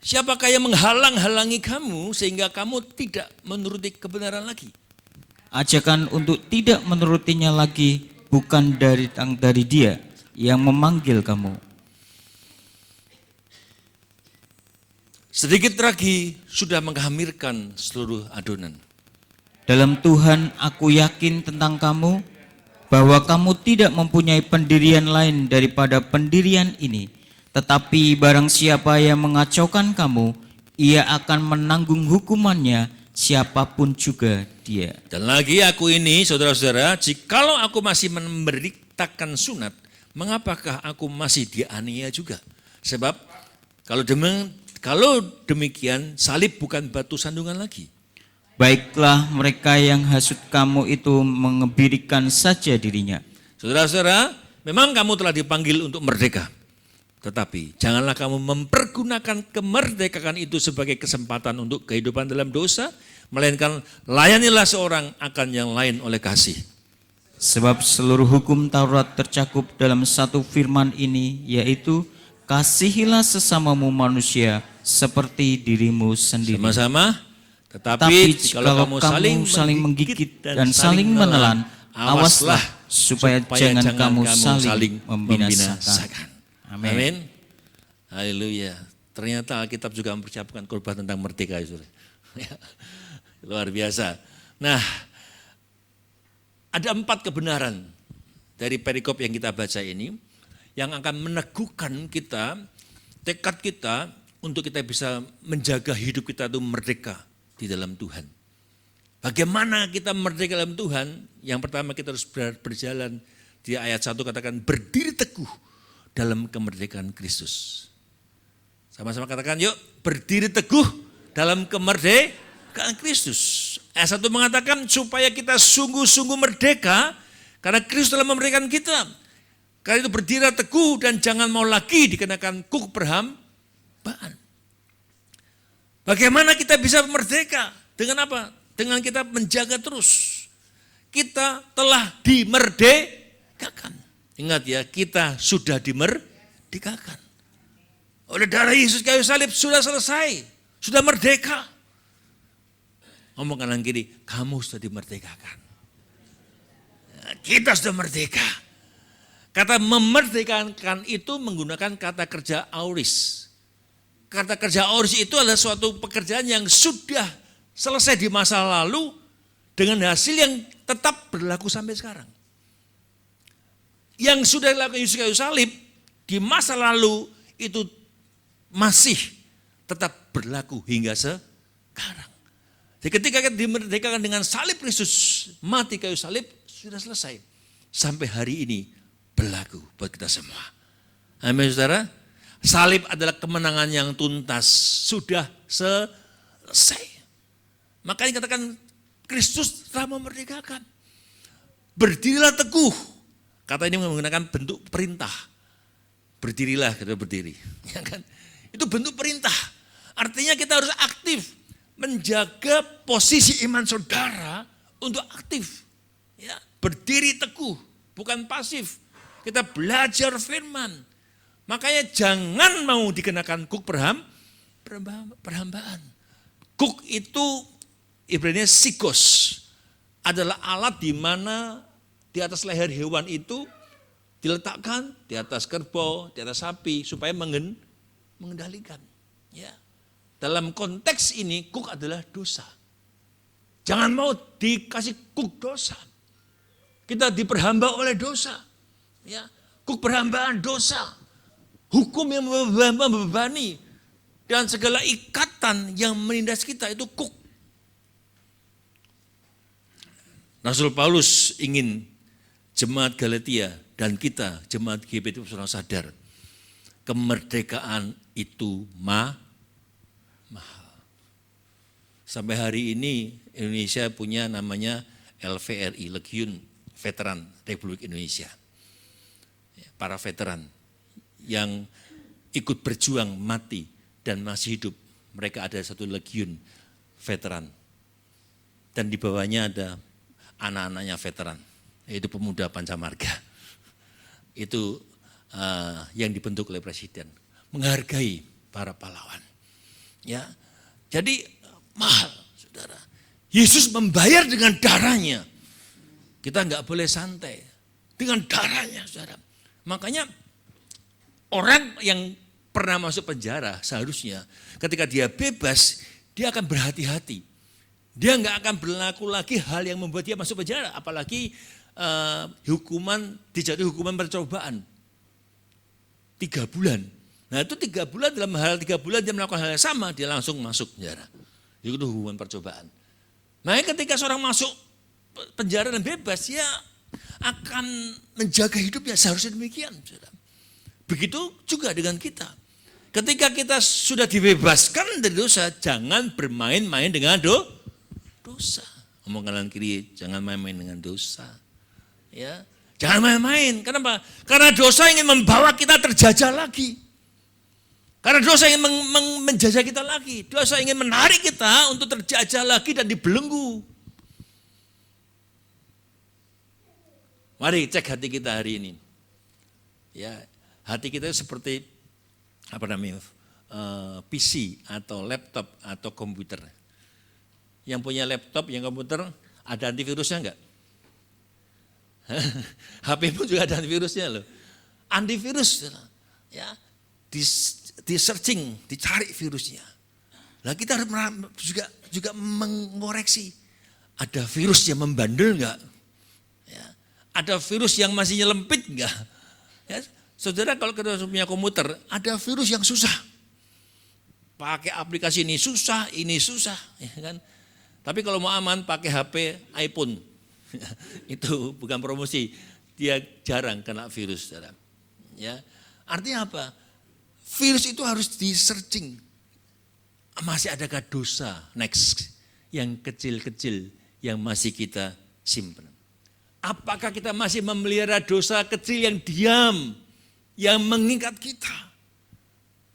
Siapakah yang menghalang-halangi kamu sehingga kamu tidak menuruti kebenaran lagi? Ajakan untuk tidak menurutinya lagi bukan dari Dia yang memanggil kamu. Sedikit lagi sudah menghamirkan seluruh adonan. Dalam Tuhan aku yakin tentang kamu, bahwa kamu tidak mempunyai pendirian lain daripada pendirian ini. Tetapi barang siapa yang mengacaukan kamu, ia akan menanggung hukumannya, siapapun juga dia. Dan lagi aku ini, saudara-saudara, jikalau aku masih memberitakan sunat, mengapakah aku masih dianiaya juga? Sebab kalau demikian, salib bukan batu sandungan lagi. Baiklah mereka yang hasut kamu itu mengebirikan saja dirinya. Saudara-saudara, memang kamu telah dipanggil untuk merdeka. Tetapi janganlah kamu mempergunakan kemerdekaan itu sebagai kesempatan untuk kehidupan dalam dosa, melainkan layanilah seorang akan yang lain oleh kasih. Sebab seluruh hukum Taurat tercakup dalam satu firman ini, yaitu kasihilah sesamamu manusia seperti dirimu sendiri. Sama-sama. Tapi kalau kamu saling menggigit dan saling menelan, awaslah supaya jangan kamu saling membinasakan. Amin. Haleluya. Ternyata Alkitab juga mempersiapkan khotbah tentang merdeka. Luar biasa. Nah, ada 4 kebenaran dari perikop yang kita baca ini yang akan meneguhkan kita, tekad kita untuk kita bisa menjaga hidup kita itu merdeka di dalam Tuhan. Bagaimana kita merdeka dalam Tuhan? Yang pertama kita harus berjalan di ayat 1 katakan berdiri teguh dalam kemerdekaan Kristus. Sama-sama katakan yuk, berdiri teguh dalam kemerdekaan Kristus. Ayat 1 mengatakan supaya kita sungguh-sungguh merdeka karena Kristus telah memerdekakan kita. Karena itu berdiri teguh dan jangan mau lagi dikenakan kuk perhambaan. Bagaimana kita bisa merdeka? Dengan apa? Dengan kita menjaga terus. Kita telah dimerdekakan. Ingat ya, kita sudah dimerdekakan. Oleh darah Yesus kayu salib sudah selesai. Sudah merdeka. Ngomong kanan kiri, kamu sudah dimerdekakan. Kita sudah merdeka. Kata memerdekakan itu menggunakan kata kerja auris. Kata kerja auris itu adalah suatu pekerjaan yang sudah selesai di masa lalu dengan hasil yang tetap berlaku sampai sekarang. Yang sudah dilakukan Yesus kayu salib di masa lalu itu masih tetap berlaku hingga sekarang. Jadi ketika kita dimerdekakan dengan salib Kristus, mati kayu salib sudah selesai. Sampai hari ini berlaku buat kita semua. Amin saudara. Salib adalah kemenangan yang tuntas, sudah selesai. Makanya katakan Kristus telah memerdekakan. Berdirilah teguh. Kata ini menggunakan bentuk perintah. Berdirilah, kita berdiri. Ya kan? Itu bentuk perintah. Artinya kita harus aktif menjaga posisi iman saudara untuk aktif. Ya, berdiri teguh, bukan pasif. Kita belajar firman. Makanya jangan mau dikenakan kuk perhambaan. Kuk itu ibaratnya sikos, adalah alat di mana di atas leher hewan itu diletakkan di atas kerbau, di atas sapi supaya mengendalikan. Ya. Dalam konteks ini kuk adalah dosa. Jangan mau dikasih kuk dosa. Kita diperhamba oleh dosa. Ya. Kuk perhambaan dosa. Hukum yang membebani dan segala ikatan yang menindas kita itu kuk. Rasul Paulus ingin jemaat Galatia dan kita jemaat GBT Pusat sadar kemerdekaan itu mahal. Sampai hari ini Indonesia punya namanya LVRI, Legiun Veteran Republik Indonesia. Para veteran yang ikut berjuang mati dan masih hidup. Mereka ada satu legiun veteran. Dan di bawahnya ada anak-anaknya veteran, yaitu pemuda Pancamarga. Itu yang dibentuk oleh Presiden. Menghargai para pahlawan. Ya, jadi mahal, saudara. Yesus membayar dengan darahnya. Kita enggak boleh santai. Dengan darahnya, saudara. Makanya orang yang pernah masuk penjara seharusnya ketika dia bebas, dia akan berhati-hati. Dia enggak akan berlaku lagi hal yang membuat dia masuk penjara. Apalagi dijatuhi hukuman percobaan. 3 bulan. Nah itu 3 bulan, dalam hal 3 bulan dia melakukan hal yang sama, dia langsung masuk penjara. Itu hukuman percobaan. Nah ketika seorang masuk penjara dan bebas, dia akan menjaga hidupnya, seharusnya demikian. Begitu juga dengan kita. Ketika kita sudah dibebaskan dari dosa, jangan bermain-main dengan dosa. Ngomong kanan kiri, jangan main-main dengan dosa. Ya, jangan main-main. Kenapa? Karena dosa ingin membawa kita terjajah lagi. Karena dosa ingin menjajah kita lagi. Dosa ingin menarik kita untuk terjajah lagi dan dibelenggu. Mari cek hati kita hari ini. Ya, hati kita seperti PC atau laptop atau komputer. Yang punya laptop, yang komputer, ada antivirusnya enggak? HP pun juga ada antivirusnya loh. Antivirus, ya, di searching, dicari virusnya. Nah kita harus juga mengoreksi. Ada virus yang membandel enggak? Ya, ada virus yang masih nyelempit enggak? Ya, saudara kalau kita punya komputer, ada virus yang susah. Pakai aplikasi ini susah, ya kan? Tapi kalau mau aman pakai HP iPhone. Itu bukan promosi, dia jarang kena virus, saudara. Ya, artinya apa? Virus itu harus di-searching. Masih adakah dosa next yang kecil-kecil yang masih kita simpan? Apakah kita masih memelihara dosa kecil yang diam, yang mengikat kita?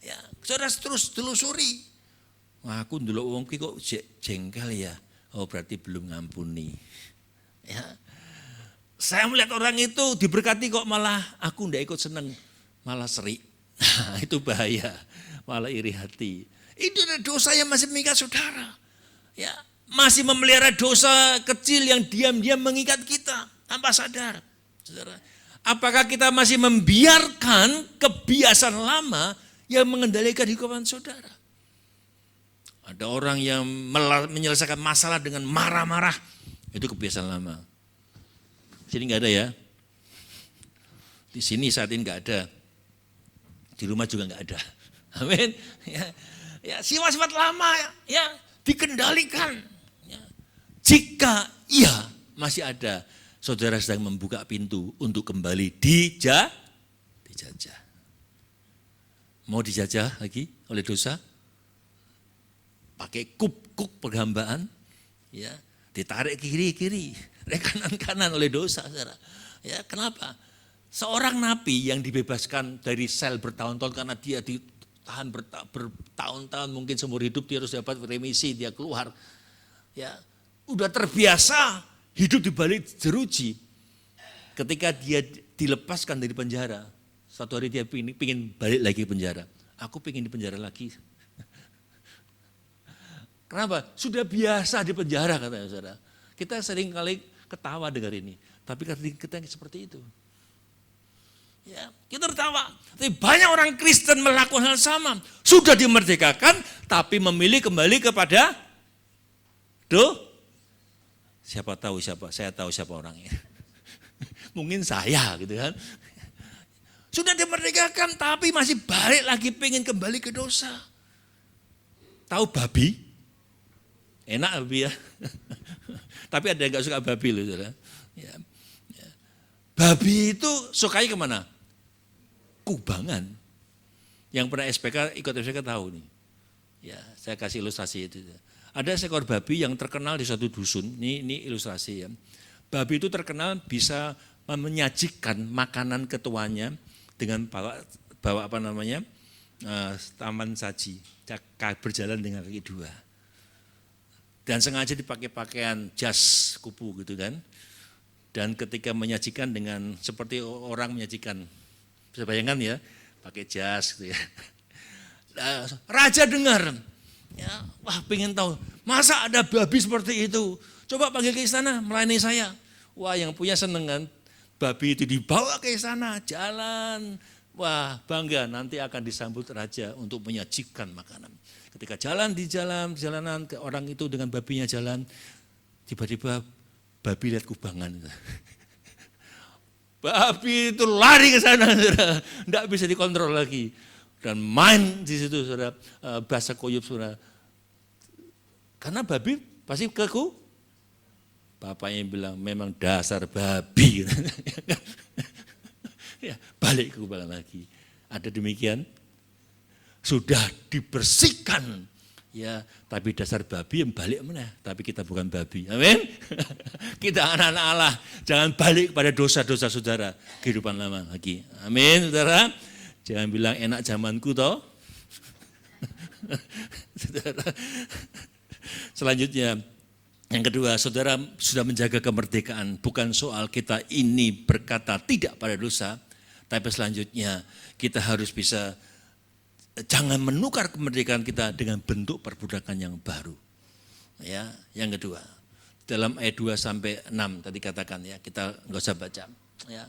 Ya, saudara terus telusuri. Wah, aku ndelok wong ki kok jengkel ya. Oh, berarti belum ngampuni. Ya. Saya melihat orang itu diberkati kok malah aku ndak ikut seneng, malah seri. Nah, itu bahaya, malah iri hati. Itu ada dosa yang masih mengikat saudara. Ya, masih memelihara dosa kecil yang diam-diam mengikat kita tanpa sadar. Saudara, apakah kita masih membiarkan kebiasaan lama yang mengendalikan kehidupan saudara? Ada orang yang menyelesaikan masalah dengan marah-marah. Itu kebiasaan lama. Sini enggak ada ya. Di sini saat ini enggak ada. Di rumah juga enggak ada. Amin. Ya, sifat-sifat lama ya dikendalikan. Ya. Jika iya masih ada, saudara sedang membuka pintu untuk kembali dijajah. Mau dijajah lagi oleh dosa? Pakai kuk perhambaan, ya, ditarik kiri, kanan oleh dosa, saudara. Ya, kenapa? Seorang napi yang dibebaskan dari sel bertahun-tahun karena dia ditahan bertahun-tahun, mungkin seumur hidup dia harus dapat remisi, dia keluar. Ya, udah terbiasa hidup di balik jeruji. Ketika dia dilepaskan dari penjara, satu hari dia pingin balik lagi ke penjara. Aku pingin di penjara lagi. Kenapa? Sudah biasa di penjara, katanya saudara. Kita sering kali ketawa dengar ini. Tapi kita seperti itu. Ya, kita tertawa. Tapi banyak orang Kristen melakukan hal sama. Sudah dimerdekakan, tapi memilih kembali kepada saya tahu siapa orangnya. Mungkin saya gitu kan. Sudah dimerdekakan tapi masih balik lagi pengen kembali ke dosa. Tahu babi? Enak babi ya. Tapi ada yang gak suka babi loh saudara. Ya. Babi itu sukanya kemana? Kubangan. Yang pernah SPK, ikut SPK tahu nih. Ya, saya kasih ilustrasi itu. Ada seekor babi yang terkenal di suatu dusun. Ini ilustrasi ya. Babi itu terkenal bisa menyajikan makanan ke tuannya dengan bawa taman saji, berjalan dengan kaki dua. Dan sengaja dipakai pakaian jas kupu gitu kan. Dan ketika menyajikan dengan seperti orang menyajikan, bisa bayangkan ya, pakai jas gitu ya. Raja dengar, ya, wah pengen tahu, masa ada babi seperti itu? Coba panggil ke istana, melayani saya. Wah yang punya seneng kan, babi itu dibawa ke istana, jalan. Wah bangga, nanti akan disambut raja untuk menyajikan makanan. Ketika jalan di jalanan, orang itu dengan babinya jalan, tiba-tiba babi lihat kubangan. Babi itu lari ke sana, tidak bisa dikontrol lagi. Dan main di situ, saudara, bahasa koyup, saudara. Karena babi pasti keku. Bapaknya bilang, memang dasar babi. Ya, balik ke kubangan lagi. Ada demikian? Sudah dibersihkan. Ya, tapi dasar babi yang balik mana? Tapi kita bukan babi. Amin. Kita anak-anak Allah. Jangan balik kepada dosa-dosa saudara. Kehidupan lama lagi. Amin, saudara. Jangan bilang enak zamanku toh. Saudara. Selanjutnya, yang kedua, saudara sudah menjaga kemerdekaan. Bukan soal kita ini berkata tidak pada dosa, tapi selanjutnya kita harus bisa jangan menukar kemerdekaan kita dengan bentuk perbudakan yang baru. Ya, yang kedua, dalam ayat 2 sampai 6 tadi katakan ya, kita enggak usah baca. Ya,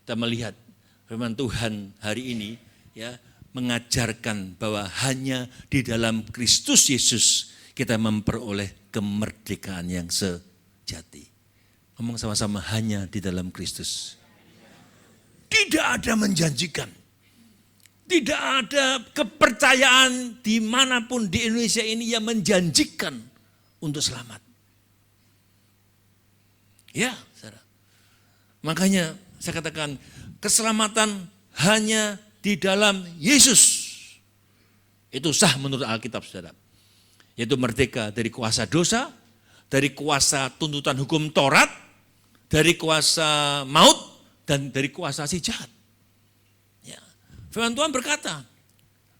kita melihat firman Tuhan hari ini ya mengajarkan bahwa hanya di dalam Kristus Yesus kita memperoleh kemerdekaan yang sejati. Ngomong sama-sama, hanya di dalam Kristus. Tidak ada menjanjikan. Tidak ada kepercayaan dimanapun di Indonesia ini yang menjanjikan untuk selamat. Ya, saudara. Makanya saya katakan keselamatan hanya di dalam Yesus. Itu sah menurut Alkitab, saudara. Yaitu merdeka dari kuasa dosa, dari kuasa tuntutan hukum Taurat, dari kuasa maut, dan dari kuasa si jahat. Ya. Firman Tuhan berkata,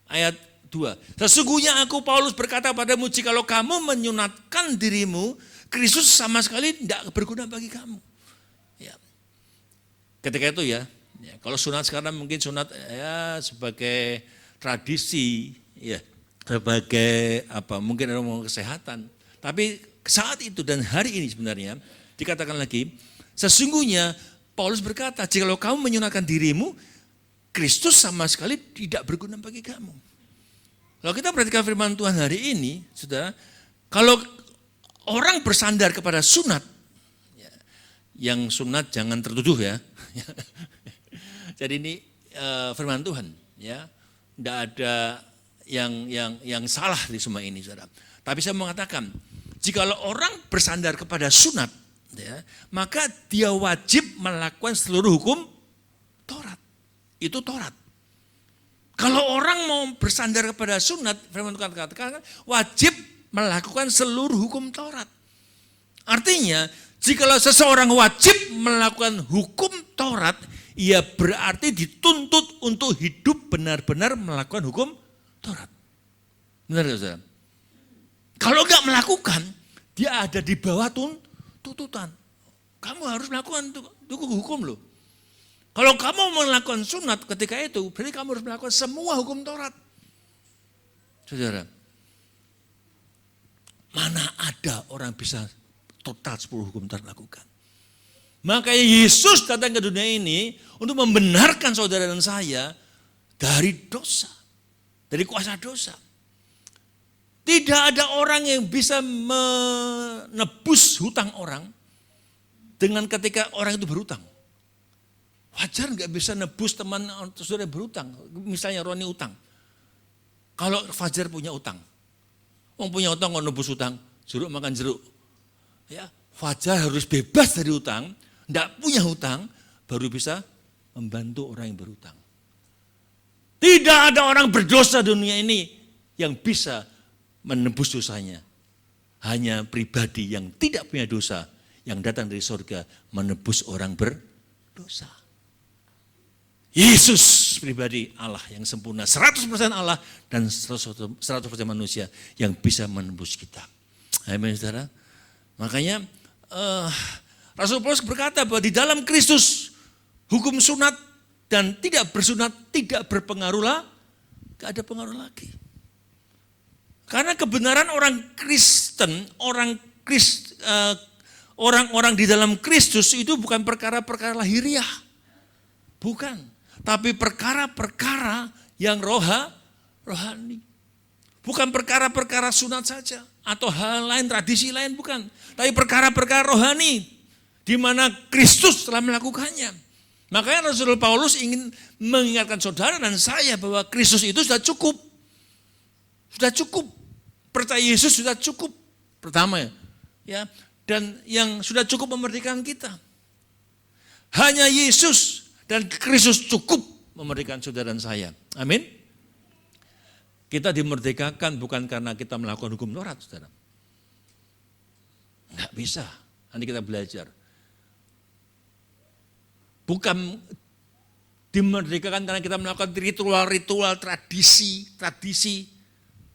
ayat 2, sesungguhnya aku Paulus berkata padamu, jikalau kamu menyunatkan dirimu, Kristus sama sekali tidak berguna bagi kamu. Ya. Ketika itu ya, kalau sunat sekarang mungkin sunat ya sebagai tradisi, ya. Sebagai apa? Mungkin ada mau kesehatan. Tapi saat itu dan hari ini sebenarnya dikatakan lagi, sesungguhnya Paulus berkata, jikalau kamu menyunatkan dirimu, Kristus sama sekali tidak berguna bagi kamu. Kalau kita perhatikan firman Tuhan hari ini, saudara, kalau orang bersandar kepada sunat, ya, yang sunat jangan tertuduh ya. Jadi ini firman Tuhan, ya, tidak ada yang salah di semua ini, saudara. Tapi saya mengatakan, jikalau orang bersandar kepada sunat, ya, maka dia wajib melakukan seluruh hukum Taurat. Itu Taurat. Kalau orang mau bersandar kepada sunat, firman Tuhan katakan wajib melakukan seluruh hukum Taurat. Artinya, jikalau seseorang wajib melakukan hukum Taurat, ia berarti dituntut untuk hidup benar-benar melakukan hukum Taurat. Benar ya saudara? Kalau enggak melakukan, dia ada di bawah tuntutan. Kamu harus melakukan hukum loh. Kalau kamu melakukan sunat ketika itu, berarti kamu harus melakukan semua hukum Taurat. Saudara, mana ada orang bisa total 10 hukum Taurat lakukan. Makanya Yesus datang ke dunia ini untuk membenarkan saudara dan saya dari dosa, dari kuasa dosa. Tidak ada orang yang bisa menebus hutang orang dengan ketika orang itu berhutang. Wajar nggak bisa nebus teman saudara berhutang. Misalnya Roni utang. Kalau Fajar punya utang, orang punya utang nggak nebus utang, jeruk makan jeruk. Ya, Fajar harus bebas dari utang, tidak punya hutang, baru bisa membantu orang yang berhutang. Tidak ada orang berdosa di dunia ini yang bisa menebus dosanya. Hanya pribadi yang tidak punya dosa, yang datang dari surga menebus orang berdosa. Yesus pribadi Allah yang sempurna, 100% Allah dan 100% manusia yang bisa menebus kita. Amin saudara. Makanya Rasul Paulus berkata bahwa di dalam Kristus hukum sunat dan tidak bersunat tidak berpengaruh lah, gak ada pengaruh lagi. Karena kebenaran orang Kristen, orang-orang di dalam Kristus itu bukan perkara-perkara lahiriah. Bukan. Tapi perkara-perkara yang rohani. Bukan perkara-perkara sunat saja. Atau hal lain, tradisi lain, bukan. Tapi perkara-perkara rohani. Di mana Kristus telah melakukannya. Makanya Rasul Paulus ingin mengingatkan saudara dan saya bahwa Kristus itu sudah cukup. Sudah cukup. Percaya Yesus sudah cukup. Pertama ya. Dan yang sudah cukup memerdekakan kita. Hanya Yesus dan Kristus cukup memerdekakan saudara dan saya. Amin. Kita dimerdekakan bukan karena kita melakukan hukum Taurat, saudara. Enggak bisa. Nanti kita belajar. Bukan dimerdekakan karena kita melakukan ritual-ritual, tradisi,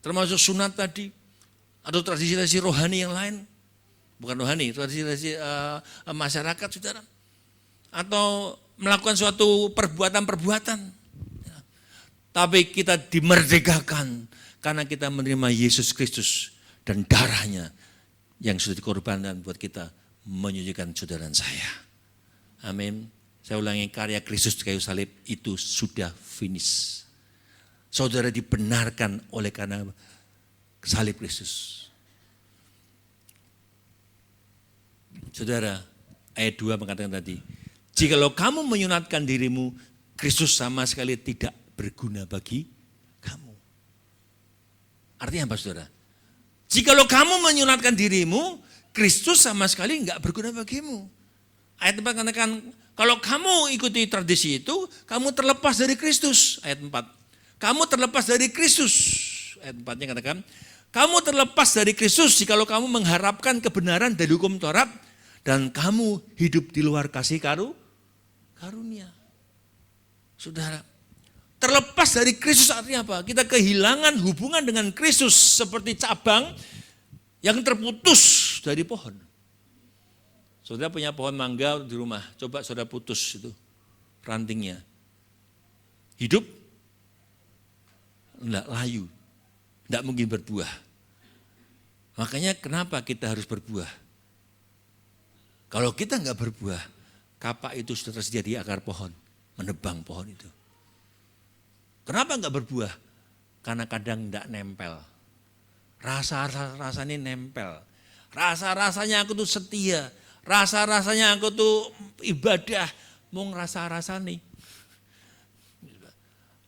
termasuk sunat tadi, atau tradisi-tradisi rohani yang lain. Bukan rohani, tradisi-tradisi masyarakat, saudara. Atau melakukan suatu perbuatan-perbuatan. Tapi kita dimerdekakan karena kita menerima Yesus Kristus dan darahnya yang sudah dikorbankan buat kita menyucikan saudara dan saya. Amin. Saya ulangi, karya Kristus di kayu salib itu sudah finish. Saudara dibenarkan oleh karena salib Kristus. Saudara, ayat 2 mengatakan tadi, jikalau kamu menyunatkan dirimu, Kristus sama sekali tidak berguna bagi kamu. Artinya apa saudara? Jikalau kamu menyunatkan dirimu, Kristus sama sekali enggak berguna bagimu. Ayat 4 katakan, kalau kamu ikuti tradisi itu, kamu terlepas dari Kristus. Ayat 4. Kamu terlepas dari Kristus. Ayat 4-nya katakan, kamu terlepas dari Kristus jikalau kamu mengharapkan kebenaran dari hukum Taurat dan kamu hidup di luar kasih karunia. Saudara, terlepas dari Kristus artinya apa? Kita kehilangan hubungan dengan Kristus seperti cabang yang terputus dari pohon. Saudara punya pohon mangga di rumah, coba saudara putus itu rantingnya. Hidup? Enggak, layu. Enggak mungkin berbuah. Makanya kenapa kita harus berbuah? Kalau kita enggak berbuah, kapak itu sudah tersedia di akar pohon, menebang pohon itu. Kenapa enggak berbuah? Karena kadang enggak nempel. Rasa-rasanya nempel. Rasa-rasanya aku tuh setia. Rasa-rasanya aku tuh ibadah. Mau ngerasa-rasa nih.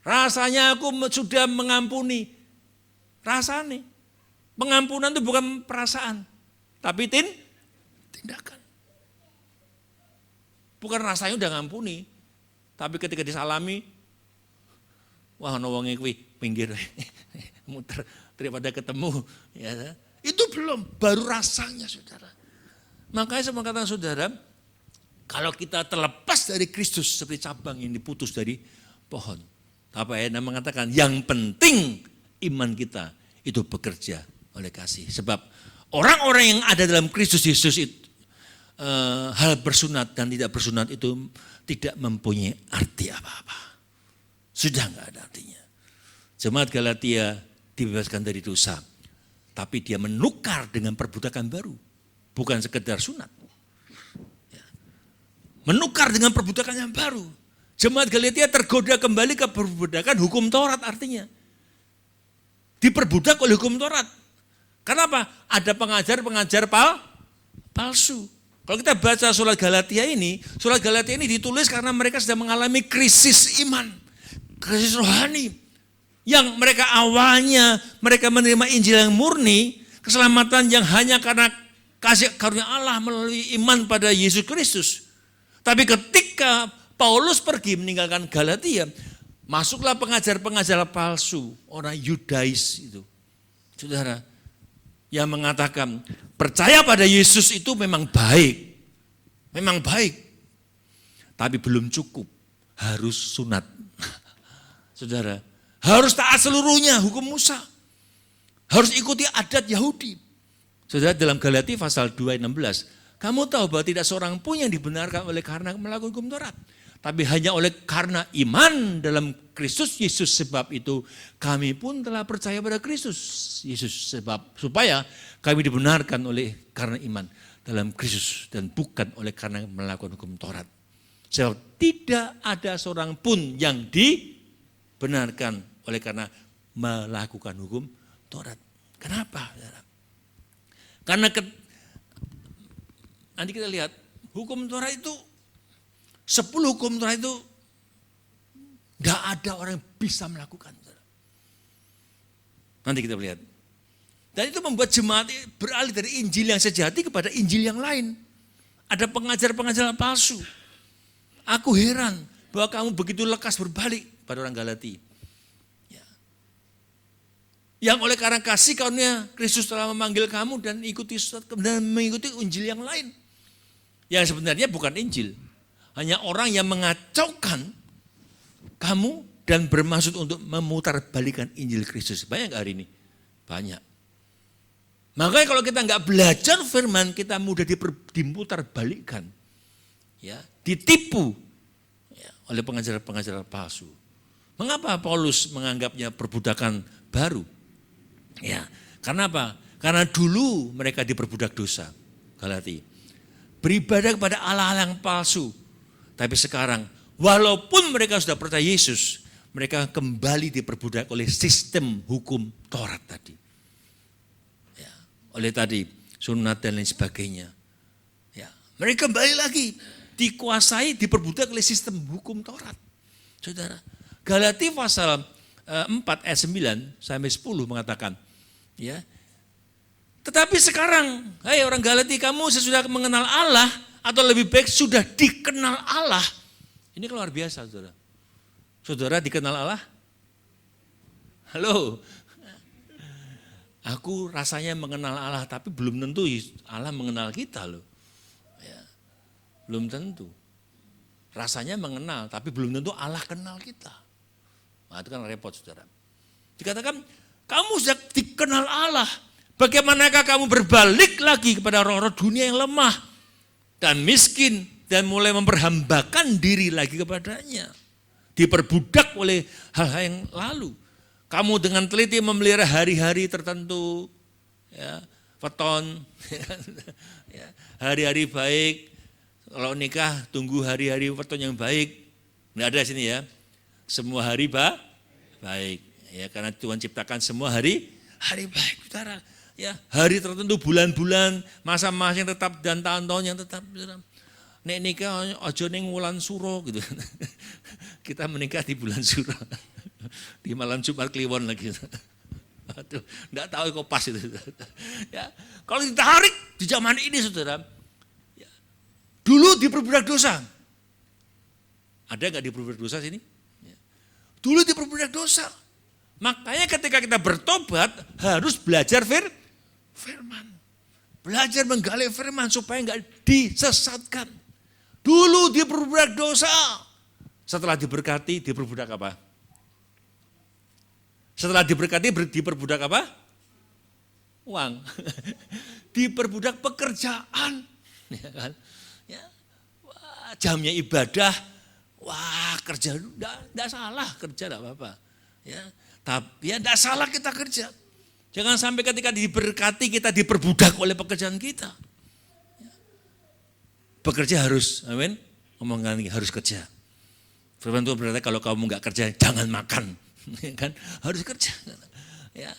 Rasanya aku sudah mengampuni. Rasanya. Pengampunan itu bukan perasaan. Tapi tindakan. Bukan rasanya udah ngampuni, tapi ketika disalami, wah ono wonge kuwi pinggir muter daripada ketemu, ya. Itu belum, baru rasanya saudara. Makanya saya mengatakan saudara, kalau kita terlepas dari Kristus seperti cabang yang diputus dari pohon. Apa ya, mengatakan yang penting iman kita itu bekerja oleh kasih. Sebab orang-orang yang ada dalam Kristus Yesus itu, hal bersunat dan tidak bersunat itu tidak mempunyai arti apa-apa. Sudah enggak ada artinya. Jemaat Galatia dibebaskan dari dosa, tapi dia menukar dengan perbudakan baru, bukan sekedar sunat. Ya. Menukar dengan perbudakan yang baru. Jemaat Galatia tergoda kembali ke perbudakan hukum Taurat artinya. Diperbudak oleh hukum Taurat. Kenapa? Ada pengajar-pengajar palsu. Kalau kita baca surat Galatia ini ditulis karena mereka sedang mengalami krisis iman, krisis rohani. Yang mereka awalnya mereka menerima Injil yang murni, keselamatan yang hanya karena kasih karunia Allah melalui iman pada Yesus Kristus. Tapi ketika Paulus pergi meninggalkan Galatia, masuklah pengajar-pengajar palsu, orang Yudais itu. Saudara, yang mengatakan percaya pada Yesus itu memang baik. Memang baik. Tapi belum cukup, harus sunat. Saudara, harus taat seluruhnya hukum Musa. Harus ikuti adat Yahudi. Saudara, dalam Galatia pasal 2 ayat 16, kamu tahu bahwa tidak seorang pun yang dibenarkan oleh karena melakukan hukum Taurat, tapi hanya oleh karena iman dalam Kristus Yesus. Sebab itu kami pun telah percaya pada Kristus Yesus, sebab supaya kami dibenarkan oleh karena iman dalam Kristus dan bukan oleh karena melakukan hukum Taurat. Sebab tidak ada seorang pun yang dibenarkan oleh karena melakukan hukum Taurat. Kenapa? Karena nanti kita lihat hukum Taurat itu 10 hukum Taurat itu tidak ada orang yang bisa melakukan. Nanti kita lihat. Dan itu membuat jemaat beralih dari Injil yang sejati kepada Injil yang lain. Ada pengajar-pengajar palsu. Aku heran bahwa kamu begitu lekas berbalik pada orang Galatia. Ya. Yang oleh karena kasih karunia Kristus telah memanggil kamu dan mengikuti Injil yang lain. Yang sebenarnya bukan Injil. Hanya orang yang mengacaukan kamu dan bermaksud untuk memutarbalikan Injil Kristus. Banyak hari ini? Banyak. Makanya kalau kita nggak belajar firman, kita mudah diputarbalikkan. Ya, ditipu ya, oleh pengajar-pengajar palsu. Mengapa Paulus menganggapnya perbudakan baru? Ya, karena apa? Karena dulu mereka diperbudak dosa. Galatia. Beribadah kepada Allah-Allah yang palsu. Tapi sekarang, walaupun mereka sudah percaya Yesus, mereka kembali diperbudak oleh sistem hukum Taurat tadi. Ya, oleh tadi, sunat dan lain sebagainya. Ya, mereka kembali lagi, dikuasai, diperbudak oleh sistem hukum Taurat. Saudara, Galatia pasal 4 ayat 9 sampai 10 mengatakan, ya, tetapi sekarang, hai orang Galatia, kamu sesudah mengenal Allah, atau lebih baik sudah dikenal Allah. Ini luar biasa, saudara. Saudara dikenal Allah? Halo. Aku rasanya mengenal Allah, tapi belum tentu Allah mengenal kita loh. Ya, belum tentu. Rasanya mengenal, tapi belum tentu Allah kenal kita. Nah, itu kan repot, saudara. Dikatakan, kamu sudah dikenal Allah. Bagaimanakah kamu berbalik lagi kepada roh-roh dunia yang lemah dan miskin dan mulai memperhambakan diri lagi kepadanya. Diperbudak oleh hal-hal yang lalu. Kamu dengan teliti memelihara hari-hari tertentu, ya, weton, ya, hari-hari baik. Kalau nikah tunggu hari-hari weton yang baik. Nggak ada sini ya. Semua hari baik. Ya, karena Tuhan ciptakan semua hari baik. Saudara. Ya, hari tertentu, bulan-bulan, masa-masa yang tetap dan tahun-tahun yang tetap. Nek nikah aja ning wulan suro gitu. Kita menikah di bulan suro. Di malam Jumat Kliwon lagi. Aduh, enggak tahu kok pas itu. Ya, kalau ditarik di zaman ini, saudara, ya, dulu diperbudak dosa, Ada nggak diperbudak dosa sini? Ya. Dulu diperbudak dosa. Makanya ketika kita bertobat harus belajar firman. Belajar menggali firman supaya nggak disesatkan. Dulu diperbudak dosa. Setelah diberkati diperbudak apa? Setelah diberkati diperbudak apa? Uang. Diperbudak pekerjaan. Ya kan? Ya. Wah, jamnya ibadah. Wah, kerja enggak salah, kerja enggak apa-apa. Ya. Tapi ya enggak salah kita kerja. Jangan sampai ketika diberkati kita diperbudak oleh pekerjaan kita. Ya. Bekerja harus, amin. Omongan harus kerja. Firman Tuhan berkata kalau kamu enggak kerja jangan makan. Ya kan? Harus kerja. Ya.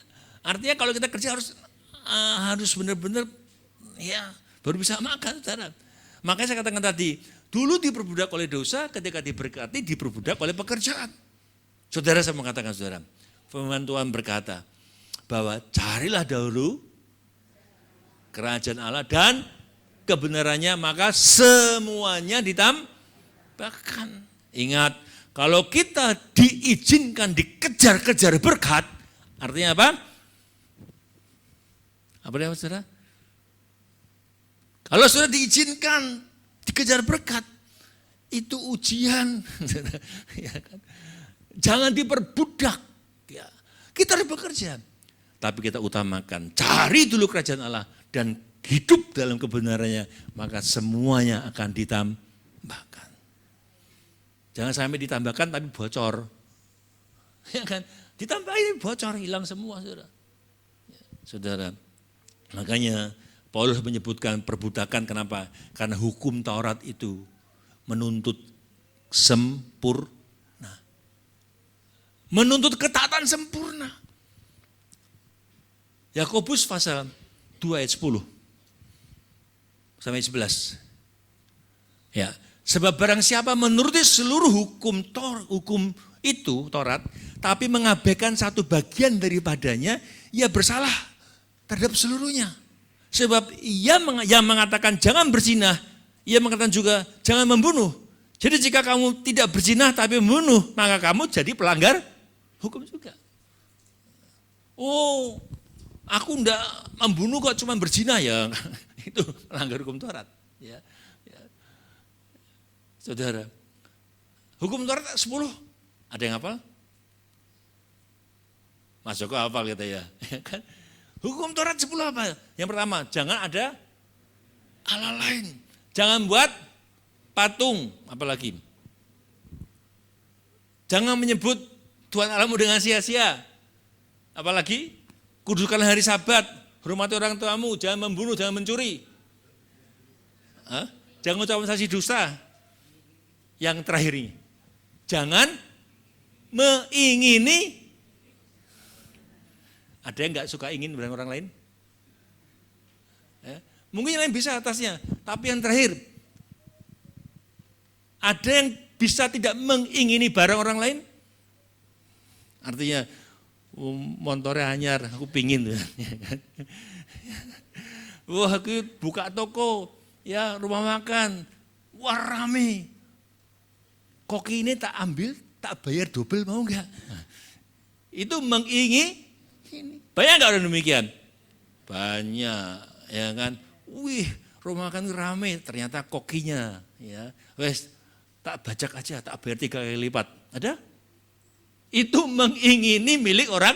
Artinya kalau kita kerja harus benar-benar ya baru bisa makan, saudara. Makanya saya katakan tadi, dulu diperbudak oleh dosa, ketika diberkati diperbudak oleh pekerjaan. Saudara, saya mengatakan saudara, firman Tuhan berkata bahwa carilah dahulu kerajaan Allah dan kebenarannya, maka semuanya ditambahkan. Ingat, kalau kita diizinkan dikejar-kejar berkat, artinya apa? Apa dia saudara? Kalau sudah diizinkan dikejar berkat, itu ujian. Ya kan? Jangan diperbudak. Ya. Kita harus bekerja. Tapi kita utamakan, cari dulu kerajaan Allah dan hidup dalam kebenarannya, maka semuanya akan ditambahkan. Jangan sampai ditambahkan tapi bocor. Ya kan? Ditambahin bocor, hilang semua, saudara. Ya, saudara, makanya Paulus menyebutkan perbudakan, kenapa? Karena hukum Taurat itu menuntut sempurna. Menuntut ketaatan sempurna. Yakobus pasal 2 ayat 10 sampai 11. Ya, sebab barang siapa menuruti seluruh hukum itu Taurat, tapi mengabaikan satu bagian daripadanya, ia bersalah terhadap seluruhnya. Sebab yang mengatakan jangan berzinah, ia mengatakan juga jangan membunuh. Jadi jika kamu tidak berzinah tapi membunuh, maka kamu jadi pelanggar hukum juga. Oh, aku enggak membunuh kok, cuma berzinah ya. Itu pelanggar hukum Taurat. Ya. Saudara, hukum Taurat 10, ada yang hafal? Mas Joko hafal kita ya. Kan? Hukum Taurat 10 apa? Yang pertama, jangan ada Allah lain. Jangan buat patung, apalagi. Jangan menyebut Tuhan Allahmu dengan sia-sia. Apalagi, kuduskanlah hari Sabat, hormati orang tuamu, jangan membunuh, jangan mencuri. Jangan mengucapkan saksi dusta. Yang terakhir ini, jangan mengingini. Ada yang enggak suka ingin dengan orang lain? Ya. Mungkin yang lain bisa atasnya, tapi yang terakhir, ada yang bisa tidak mengingini barang orang lain? Artinya, motornya anyar, aku pingin. Wah, aku buka toko, ya rumah makan, wah rame. Koki ini tak ambil, tak bayar double, mau enggak? Itu mengingini. Banyak enggak orang demikian? Banyak, ya kan? Wih, rumah makan rame, ternyata kokinya, ya. Wes, tak bajak aja, tak bayar 3 kali lipat. Ada? Itu mengingini milik orang,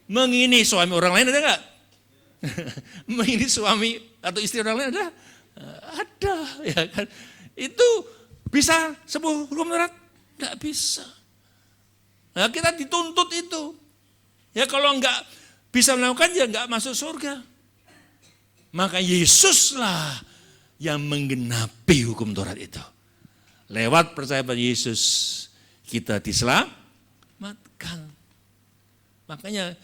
mengingini suami orang lain, ada enggak? Mengingini suami atau istri orang lain, ada? Ada, ya kan? Itu bisa sebuah hukum Taurat? Enggak bisa. Nah, kita dituntut itu. Ya kalau enggak bisa melakukan, ya enggak masuk surga. Maka Yesuslah yang menggenapi hukum Taurat itu. Lewat percaya pada Yesus, kita diselamatkan. Makanya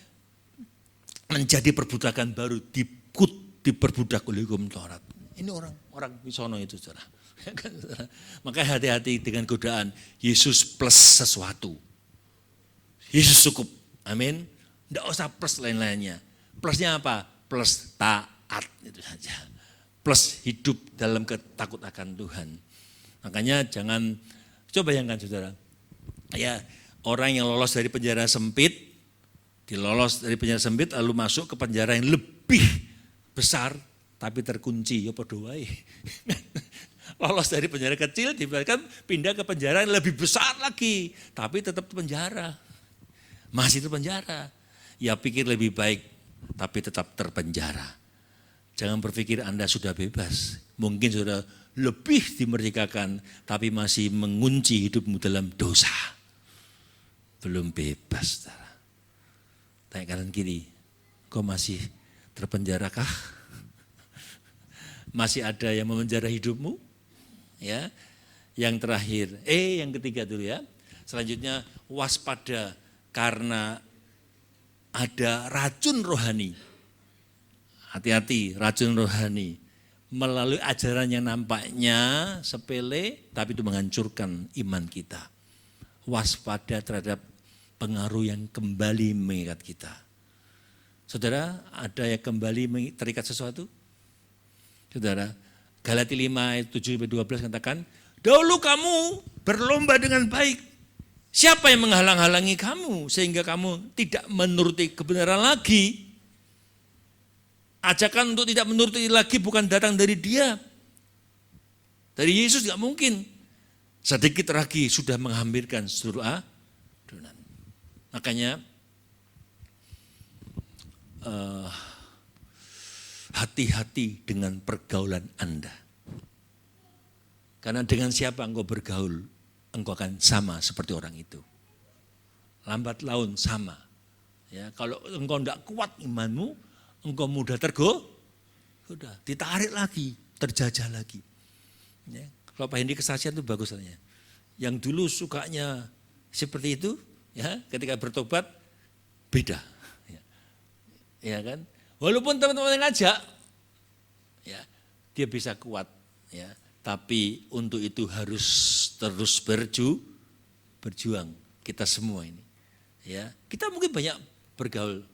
menjadi perbudakan baru, diperbudak oleh hukum Taurat. Ini orang misono itu, saudara. Makanya hati-hati dengan godaan. Yesus plus sesuatu. Yesus cukup. Amin. Tidak usah plus lain-lainnya. Plusnya apa? Plus taat, itu saja. Plus hidup dalam ketakut akan Tuhan. Makanya jangan Coba bayangkan saudara, ya orang yang lolos dari penjara sempit, dilolos dari penjara sempit lalu masuk ke penjara yang lebih besar tapi terkunci, ya padha wae. Lolos dari penjara kecil dibiarkan pindah ke penjara yang lebih besar lagi, tapi tetap penjara. Masih terpenjara. Ya pikir lebih baik tapi tetap terpenjara. Jangan berpikir Anda sudah bebas. Mungkin sudah lebih dimerdekakan tapi masih mengunci hidupmu dalam dosa. Belum bebas. Tanya kanan kiri, kau masih terpenjarakah? Masih ada yang memenjara hidupmu? Ya. Yang terakhir, yang ketiga dulu ya. Selanjutnya waspada karena ada racun rohani. Hati-hati, racun rohani. Melalui ajaran yang nampaknya sepele, tapi itu menghancurkan iman kita. Waspada terhadap pengaruh yang kembali mengikat kita. Saudara, ada yang kembali terikat sesuatu? Saudara, Galatia 5 ayat 7-12 katakan, dahulu kamu berlomba dengan baik. Siapa yang menghalang-halangi kamu sehingga kamu tidak menuruti kebenaran lagi? Ajakan untuk tidak menuruti lagi bukan datang dari dia. Dari Yesus tidak mungkin. Sedikit lagi sudah menghampirkan seluruh adonan. Makanya hati-hati dengan pergaulan Anda. Karena dengan siapa engkau bergaul, engkau akan sama seperti orang itu. Lambat laun sama. Ya, kalau engkau tidak kuat imanmu, engkau mudah tergoda, ditarik lagi, terjajah lagi. Ya, kalau Pak Hendi kesaksian itu bagus katanya. Yang dulu sukanya seperti itu, ya, ketika bertobat beda. Ya kan? Walaupun teman-teman yang ngajak, ya, dia bisa kuat, ya. Tapi untuk itu harus terus berjuang kita semua ini. Ya, kita mungkin banyak bergaul,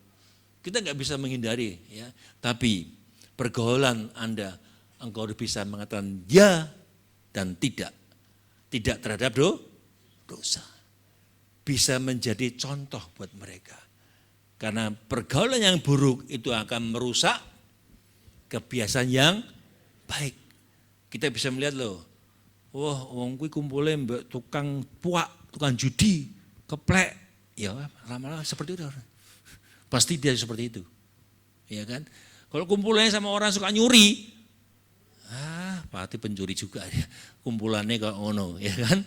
kita nggak bisa menghindari, ya. Tapi pergaulan Anda, engkau harus bisa mengatakan ya dan tidak terhadap dosa. Bisa menjadi contoh buat mereka. Karena pergaulan yang buruk itu akan merusak kebiasaan yang baik. Kita bisa melihat loh, wah wong kuwi kumpule mbek tukang puak, tukang judi, keplek. Ya lama-lama seperti itu. Pasti dia seperti itu. Ya kan? Kalau kumpulnya sama orang suka nyuri, pasti pencuri juga ya. Kumpulannya kok ngono, ya kan?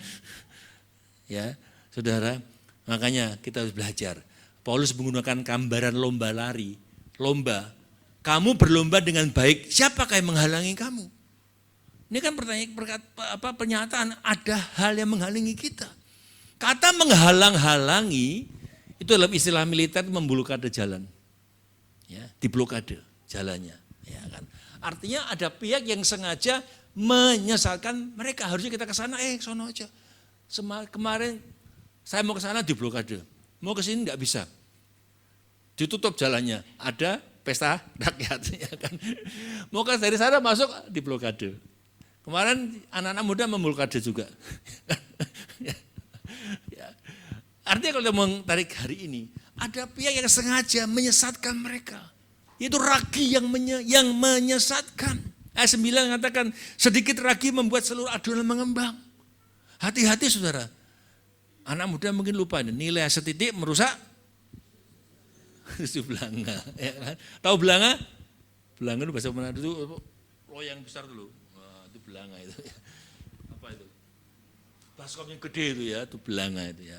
Ya, Saudara, makanya kita harus belajar. Paulus menggunakan gambaran lomba lari. Lomba, kamu berlomba dengan baik, siapakah yang menghalangi kamu? Ini kan pernyataan ada hal yang menghalangi kita. Kata menghalang-halangi itu dalam istilah militer memblokade jalan. Ya, diblokade jalannya, ya kan. Artinya ada pihak yang sengaja menyesatkan mereka, harusnya kita ke sana, sono aja. Kemarin saya mau ke sana diblokade. Mau ke sini enggak bisa. Ditutup jalannya, ada pesta rakyat, ya kan. Mau ke dari sana masuk diblokade. Kemarin anak-anak muda memblokade juga. Ya. Artinya kalau kita mau tarik hari ini, ada pihak yang sengaja menyesatkan mereka. Yaitu ragi yang menyesatkan. Ayat 9 mengatakan, sedikit ragi membuat seluruh adonan mengembang. Hati-hati saudara. Anak muda mungkin lupa, nilai setitik merusak itu belanga. Ya kan? Tahu belanga? Belanga itu bahasa Manado itu loyang besar dulu. Wah, itu belanga itu. Apa itu? Baskom yang gede itu ya, itu belanga itu ya.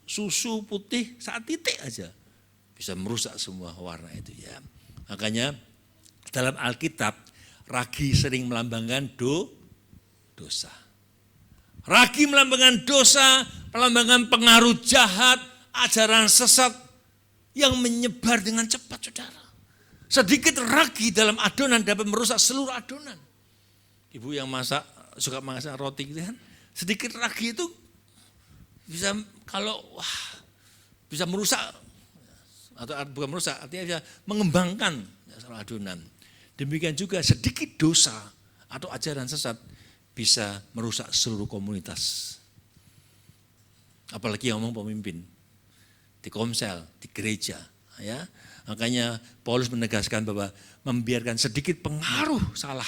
Susu putih saat titik aja bisa merusak semua warna itu ya. Makanya dalam Alkitab ragi sering melambangkan dosa. Ragi melambangkan dosa, melambangkan pengaruh jahat, ajaran sesat yang menyebar dengan cepat, saudara. Sedikit ragi dalam adonan dapat merusak seluruh adonan. Ibu yang suka masak roti gitu kan, sedikit ragi itu bisa bisa merusak, atau bukan merusak, artinya bisa mengembangkan seluruh adonan. Demikian juga sedikit dosa atau ajaran sesat bisa merusak seluruh komunitas. Apalagi yang ngomong pemimpin di komsel, di gereja, ya. Makanya Paulus menegaskan bahwa membiarkan sedikit pengaruh salah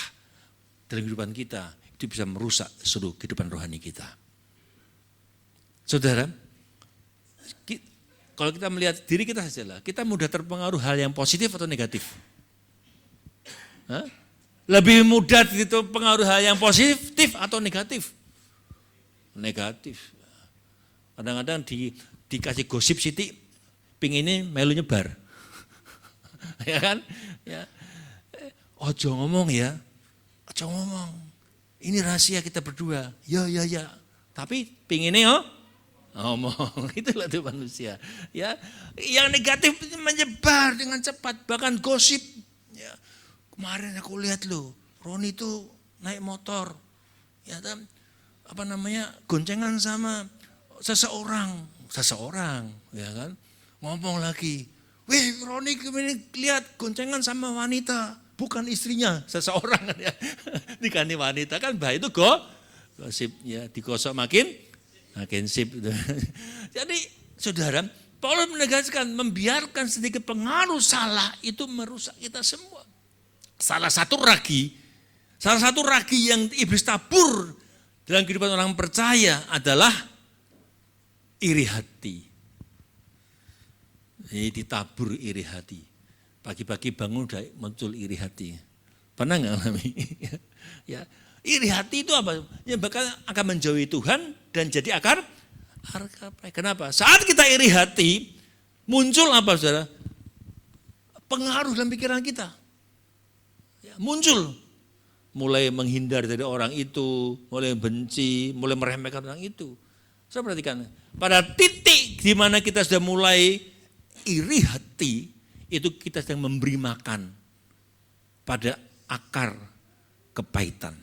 dalam kehidupan kita itu bisa merusak seluruh kehidupan rohani kita. Saudara, kalau kita melihat diri kita sajalah, kita mudah terpengaruh hal yang positif atau negatif? Hah? Lebih mudah terpengaruh hal yang positif atau negatif? Negatif. Kadang-kadang dikasih gosip Siti, pinginnya melu nyebar. Ya kan? Ya. Ojo ngomong ya, ojo ngomong. Ini rahasia kita berdua. Ya. Tapi pinginnya ngomong. Itulah tuh manusia. Ya, yang negatif menyebar dengan cepat, bahkan gosip. Ya. Kemarin aku lihat loh, Roni itu naik motor, ya kan? Goncengan sama seseorang, ya kan? Ngomong lagi, wih Roni kemarin lihat goncengan sama wanita, bukan istrinya, seseorang ya. Dikani wanita kan bahaya itu gosip ya, digosok makin sip. Jadi saudara, Paulus menegaskan membiarkan sedikit pengaruh salah itu merusak kita semua. Salah satu ragi yang iblis tabur dalam kehidupan orang percaya adalah iri hati. Ini ditabur iri hati. Pagi-pagi bangun udah muncul iri hati. Pernah nggak alami? Ya, iri hati itu apa? Yang bakal akan menjauhi Tuhan dan jadi akar. Kenapa? Saat kita iri hati, muncul apa saudara? Pengaruh dalam pikiran kita. Muncul, mulai menghindar dari orang itu, mulai benci, mulai meremehkan orang itu. Saya perhatikan, pada titik di mana kita sudah mulai iri hati, itu kita sedang memberi makan pada akar kepahitan.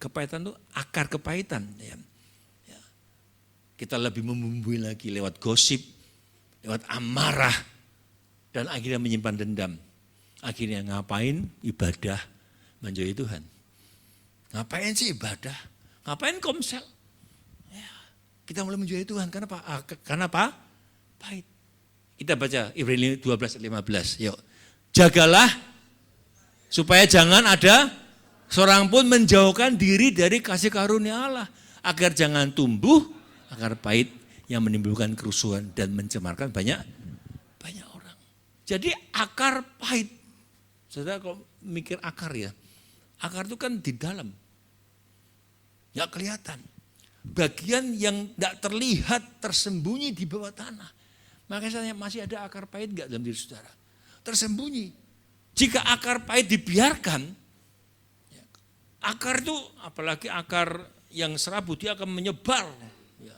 Kepahitan itu akar kepahitan. Ya. Kita lebih membumbui lagi lewat gosip, lewat amarah, dan akhirnya menyimpan dendam. Akhirnya ngapain ibadah menjauhi Tuhan? Ngapain sih ibadah? Ngapain komsel? Ya, kita mulai menjauhi Tuhan. Karena apa? Karena apa? Pahit. Kita baca Ibrani 12:15. Yuk. Jagalah supaya jangan ada seorang pun menjauhkan diri dari kasih karunia Allah. Agar jangan tumbuh akar pahit yang menimbulkan kerusuhan dan mencemarkan banyak orang. Jadi akar pahit. Saudara kalau mikir akar ya, akar itu kan di dalam, nggak kelihatan. Bagian yang nggak terlihat tersembunyi di bawah tanah. Makanya saya masih ada akar pahit nggak dalam diri saudara? Tersembunyi. Jika akar pahit dibiarkan, akar itu apalagi akar yang serabut dia akan menyebar. Ya.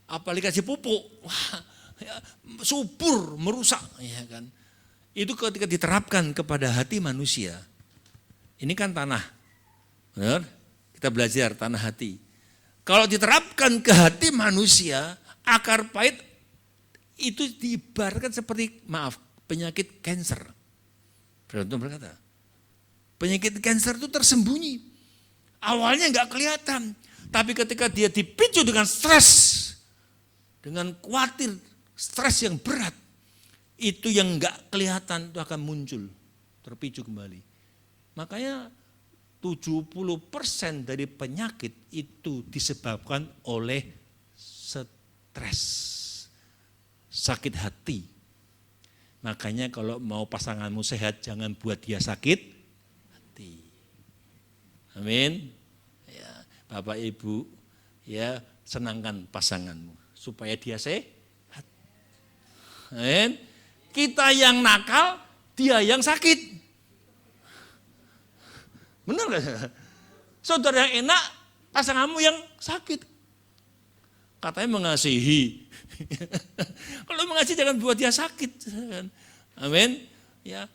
Apalagi kasih pupuk, wah, ya, subur, merusak, ya kan? Itu ketika diterapkan kepada hati manusia, ini kan tanah, benar? Kita belajar tanah hati. Kalau diterapkan ke hati manusia, akar pahit itu diibaratkan seperti, penyakit kanker. Beruntung berkata, penyakit kanker itu tersembunyi. Awalnya nggak kelihatan, tapi ketika dia dipicu dengan stres, dengan khawatir, stres yang berat, itu yang enggak kelihatan itu akan muncul, terpicu kembali. Makanya 70% dari penyakit itu disebabkan oleh stres, sakit hati. Makanya kalau mau pasanganmu sehat, jangan buat dia sakit hati. Amin. Ya, Bapak Ibu, ya senangkan pasanganmu supaya dia sehat. Amin. Kita yang nakal, dia yang sakit. Benar gak? Saudara yang enak, pasanganmu yang sakit. Katanya mengasihi. Kalau mengasihi jangan buat dia sakit. Amin. Ya,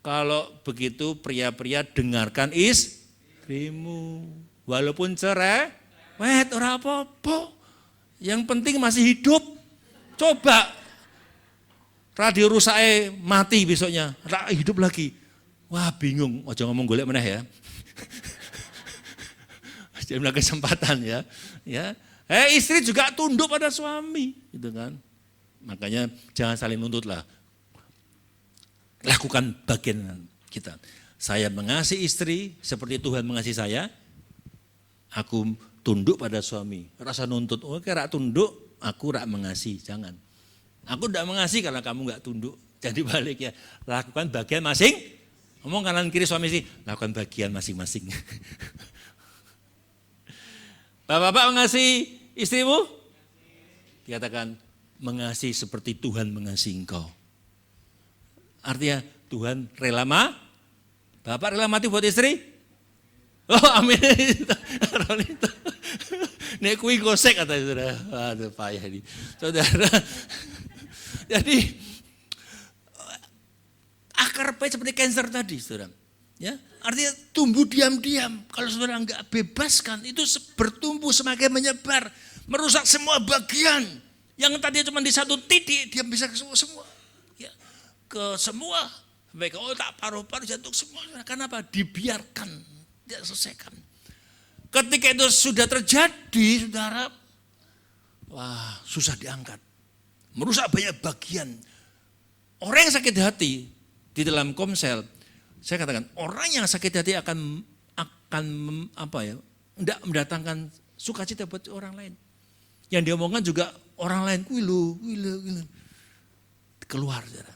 kalau begitu pria-pria dengarkan istrimu. Walaupun cerai, ora apa-apa. Yang penting masih hidup. Coba radio rusaknya mati besoknya, hidup lagi. Wah bingung, ojo ngomong golek meneh ya. Jadi kesempatan ya. Istri juga tunduk pada suami, gitu kan. Makanya jangan saling nuntut lah. Lakukan bagian kita. Saya mengasihi istri seperti Tuhan mengasihi saya. Aku tunduk pada suami. Rasa nuntut, kira tunduk, aku rak mengasihi. Jangan. Aku tidak mengasihi karena kamu nggak tunduk. Jadi balik ya, lakukan bagian masing. Ngomong kanan kiri suami sih, lakukan bagian masing-masing. Bapak-bapak mengasihi istrimu? Dikatakan mengasihi seperti Tuhan mengasihi engkau. Artinya Tuhan rela Bapak rela mati buat istri? Oh amin. Nek kui gosek kata saudara. Aduh payah ini. Saudara. Jadi akar pahit seperti cancer tadi saudara. Ya, artinya tumbuh diam-diam. Kalau saudara enggak bebaskan itu bertumbuh semakin menyebar, merusak semua bagian. Yang tadi cuma di satu titik dia bisa ke semua. Ya, ke semua. Sampai ke otak, paru-paru, jantung semua. Kenapa? Dibiarkan, tidak selesaikan. Ketika itu sudah terjadi, saudara, wah susah diangkat. Merusak banyak bagian. Orang yang sakit hati di dalam komsel, saya katakan orang yang sakit hati akan tidak mendatangkan sukacita buat orang lain. Yang diomongkan juga orang lain, wilu. Keluar, saudara.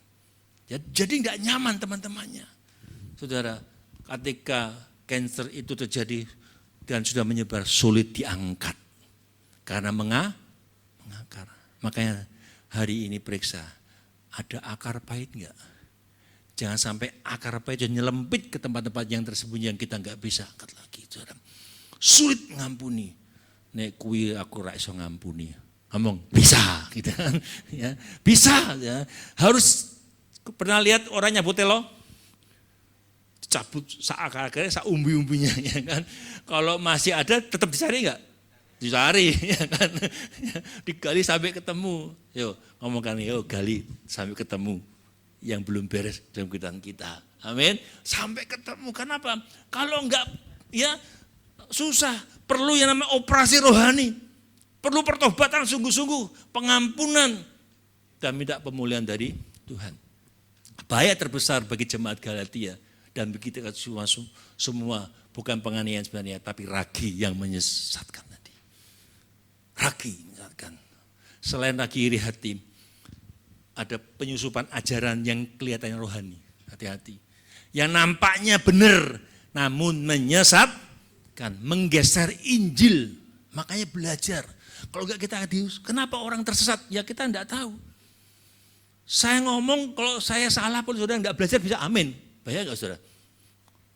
Jadi tidak nyaman teman-temannya. Saudara, ketika cancer itu terjadi dan sudah menyebar, sulit diangkat. Karena mengakar. Makanya hari ini periksa, ada akar pahit enggak? Jangan sampai akar pahit nyelempit ke tempat-tempat yang tersembunyi yang kita enggak bisa angkat lagi. Saudara. Sulit ngampuni. Nek kui aku ra iso ngampuni. Ngomong bisa gitu kan. Ya, bisa ya. Harus pernah lihat orang nyabut telo? Cabut akar-akarnya, umbi-umbinya ya kan. Kalau masih ada tetap dicari enggak? Dicari ya kan. Digali sampai ketemu. Yo, ngomongkan yo gali sampai ketemu yang belum beres dalam kehidupan kita. Amin. Sampai ketemu. Kenapa? Kalau enggak ya susah. Perlu yang namanya operasi rohani. Perlu pertobatan sungguh-sungguh, pengampunan dan minta pemulihan dari Tuhan. Bahaya terbesar bagi jemaat Galatia dan bagi kita semua bukan penganiayaan sebenarnya, tapi ragi yang menyesatkan tadi. Ragi menyesatkan. Selain ragi iri hati, ada penyusupan ajaran yang kelihatannya rohani. Hati-hati. Yang nampaknya benar, namun menyesatkan, menggeser Injil. Makanya belajar. Kalau enggak kita kenapa orang tersesat? Ya kita enggak tahu. Saya ngomong kalau saya salah pun saudara enggak belajar bisa amin. Bayang enggak saudara?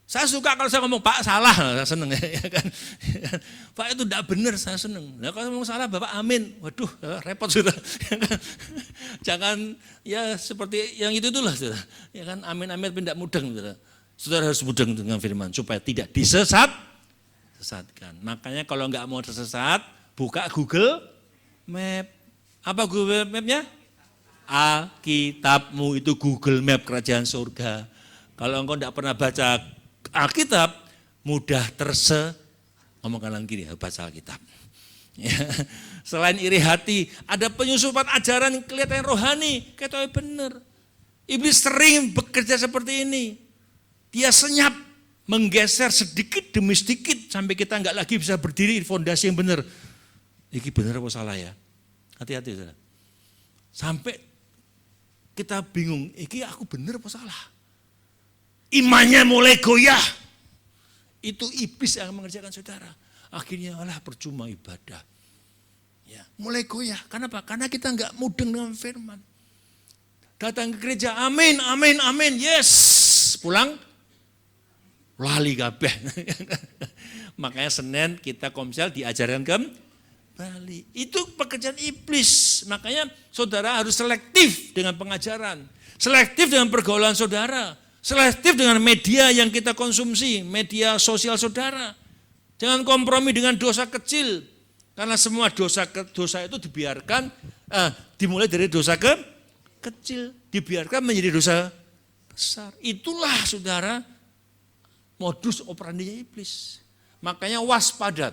Saya suka kalau saya ngomong Pak salah, saya seneng ya kan. Pak itu enggak benar, saya seneng. Nah kalau ngomong salah Bapak amin. Waduh, repot saudara. Jangan ya seperti yang itu-itulah saudara. Ya kan amin-amin tapi enggak mudeng saudara. Saudara harus mudeng dengan firman supaya tidak disesatkan. Makanya kalau enggak mau tersesat, buka Google Map. Apa Google Map-nya? Alkitabmu itu Google Map kerajaan surga. Kalau engkau tidak pernah baca Alkitab, mudah ngomong kanan kiri, baca Alkitab. Ya. Selain iri hati, ada penyusupan ajaran kelihatan rohani, ketahui benar. Iblis sering bekerja seperti ini. Dia senyap, menggeser sedikit demi sedikit sampai kita enggak lagi bisa berdiri di fondasi yang benar. Ini benar apa salah ya? Hati-hati saudara. Sampai kita bingung, ini aku benar apa salah? Imannya mulai goyah. Itu iblis yang mengerjakan saudara. Akhirnya percuma ibadah. Ya, mulai goyah. Kenapa? Karena kita enggak mudeng dengan firman. Datang ke gereja, amin, amin, amin, yes. Pulang, lali kabeh. Makanya Senin kita komsel diajarkan kembali. Itu pekerjaan iblis. Makanya saudara harus selektif dengan pengajaran. Selektif dengan pergaulan saudara. Selektif dengan media yang kita konsumsi. Media sosial saudara. Jangan kompromi dengan dosa kecil. Karena semua dosa itu dibiarkan. Dimulai dari dosa kecil. Dibiarkan menjadi dosa besar. Itulah saudara modus operandinya iblis. Makanya waspada.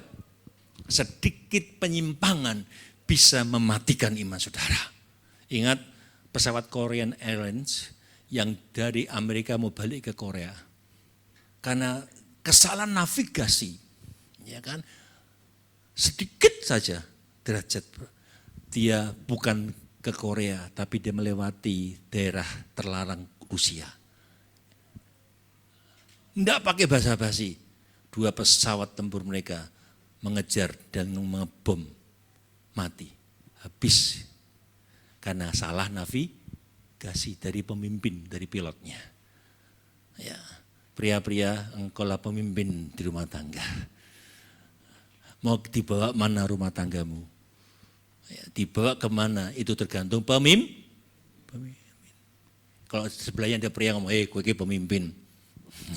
sedikit penyimpangan bisa mematikan iman saudara. Ingat pesawat Korean Airlines yang dari Amerika mau balik ke Korea. Karena kesalahan navigasi, ya kan, sedikit saja derajat dia bukan ke Korea, tapi dia melewati daerah terlarang Rusia. Tidak pakai basa-basi, 2 pesawat tempur mereka mengejar dan ngebom, mati, habis karena salah navigasi dari pemimpin, dari pilotnya. Ya, pria-pria, engkaulah pemimpin di rumah tangga. Mau dibawa mana rumah tanggamu? Ya, dibawa kemana itu tergantung pemimpin. Kalau sebelahnya ada pria ngomong, gue ini pemimpin,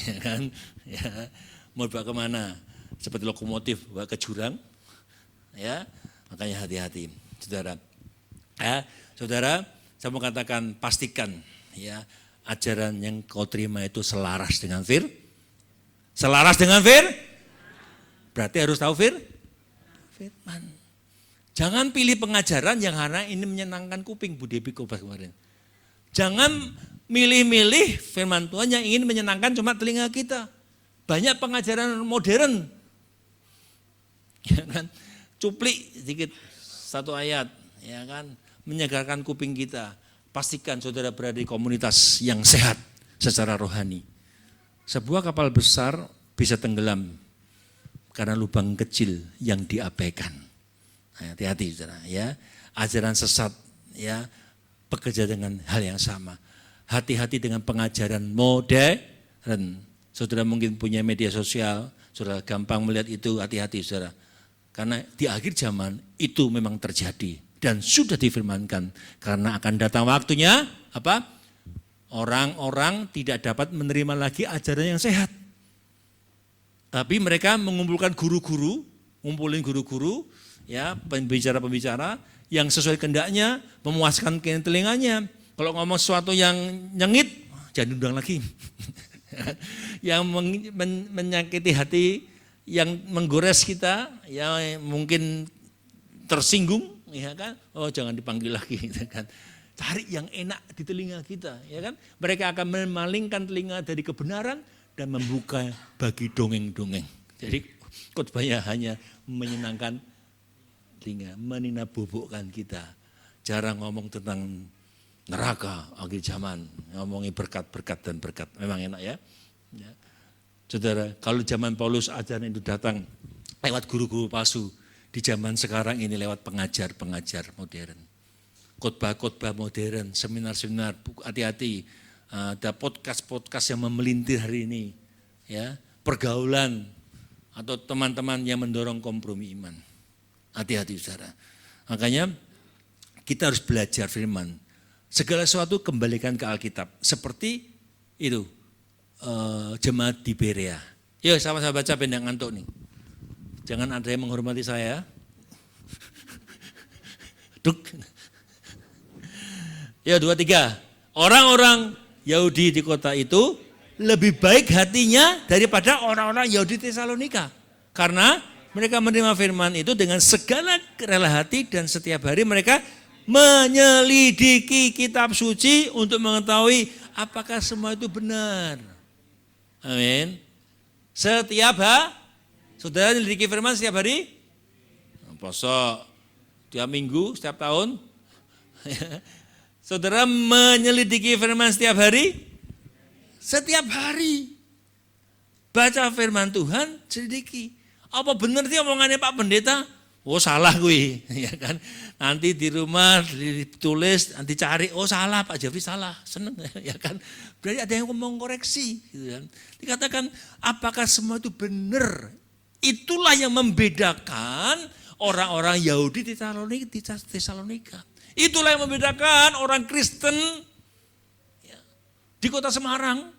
ya kan? Ya, mau dibawa kemana? Seperti lokomotif bawa ke jurang, ya, makanya hati-hati, saudara. Saudara, saya mau katakan pastikan, ya, ajaran yang kau terima itu selaras dengan selaras dengan berarti harus tahu firman. Jangan pilih pengajaran yang hanya ini menyenangkan kuping, Bu Debi Kobas kemarin. Jangan milih-milih firman Tuhan yang ingin menyenangkan cuma telinga kita. Banyak pengajaran modern, ya kan, cuplik sedikit 1 ayat, ya kan, menyegarkan kuping kita. Pastikan saudara berada di komunitas yang sehat secara rohani. Sebuah kapal besar bisa tenggelam karena lubang kecil yang diabaikan. Hati-hati saudara, ya. Ajaran sesat, ya, bekerja dengan hal yang sama. Hati-hati dengan pengajaran modern. Saudara mungkin punya media sosial, saudara gampang melihat itu, hati-hati saudara. Karena di akhir zaman itu memang terjadi dan sudah difirmankan. Karena akan datang waktunya, apa? Orang-orang tidak dapat menerima lagi ajaran yang sehat. Tapi mereka mengumpulkan guru-guru, ngumpulin guru-guru, ya, pembicara-pembicara yang sesuai kehendaknya, memuaskan telinganya. Kalau ngomong sesuatu yang nyengit, jangan diundang lagi. Yang menyakiti hati, yang menggores kita, ya mungkin tersinggung, ya kan? Oh, jangan dipanggil lagi, gitu kan? Cari yang enak di telinga kita, ya kan? Mereka akan memalingkan telinga dari kebenaran dan membuka bagi dongeng-dongeng. Jadi khotbahnya hanya menyenangkan telinga, meninabobokkan kita. Jarang ngomong tentang neraka akhir zaman, ngomongin berkat-berkat dan berkat. Memang enak ya. Ya. Saudara, kalau zaman Paulus ajaran itu datang lewat guru-guru palsu, di zaman sekarang ini lewat pengajar-pengajar modern. Khotbah-khotbah modern, seminar-seminar, hati-hati. Ada podcast-podcast yang memelintir hari ini. Ya, pergaulan atau teman-teman yang mendorong kompromi iman. Hati-hati saudara. Makanya kita harus belajar firman. Segala sesuatu kembalikan ke Alkitab. Seperti itu, jemaat di Berea. Yuk sama-sama baca pendek ngantuk nih. Jangan ada yang menghormati saya. Duk. Ya 2, 3. Orang-orang Yahudi di kota itu lebih baik hatinya daripada orang-orang Yahudi Tesalonika. Karena mereka menerima firman itu dengan segala rela hati dan setiap hari mereka menyelidiki kitab suci untuk mengetahui apakah semua itu benar. Amin. Setiap hari, saudara menyelidiki firman setiap hari? Poso, tiap minggu, setiap tahun. Saudara menyelidiki firman setiap hari? Setiap hari. Baca firman Tuhan, selidiki. Apa benar sih omongannya Pak Pendeta? Oh salah gue, ya kan? Nanti di rumah ditulis, nanti cari, oh salah Pak Jafri salah, seneng, ya kan? Berarti ada yang ngomong koreksi, gitu kan? Dikatakan apakah semua itu benar? Itulah yang membedakan orang-orang Yahudi di Tesalonika. Itulah yang membedakan orang Kristen ya, di kota Semarang.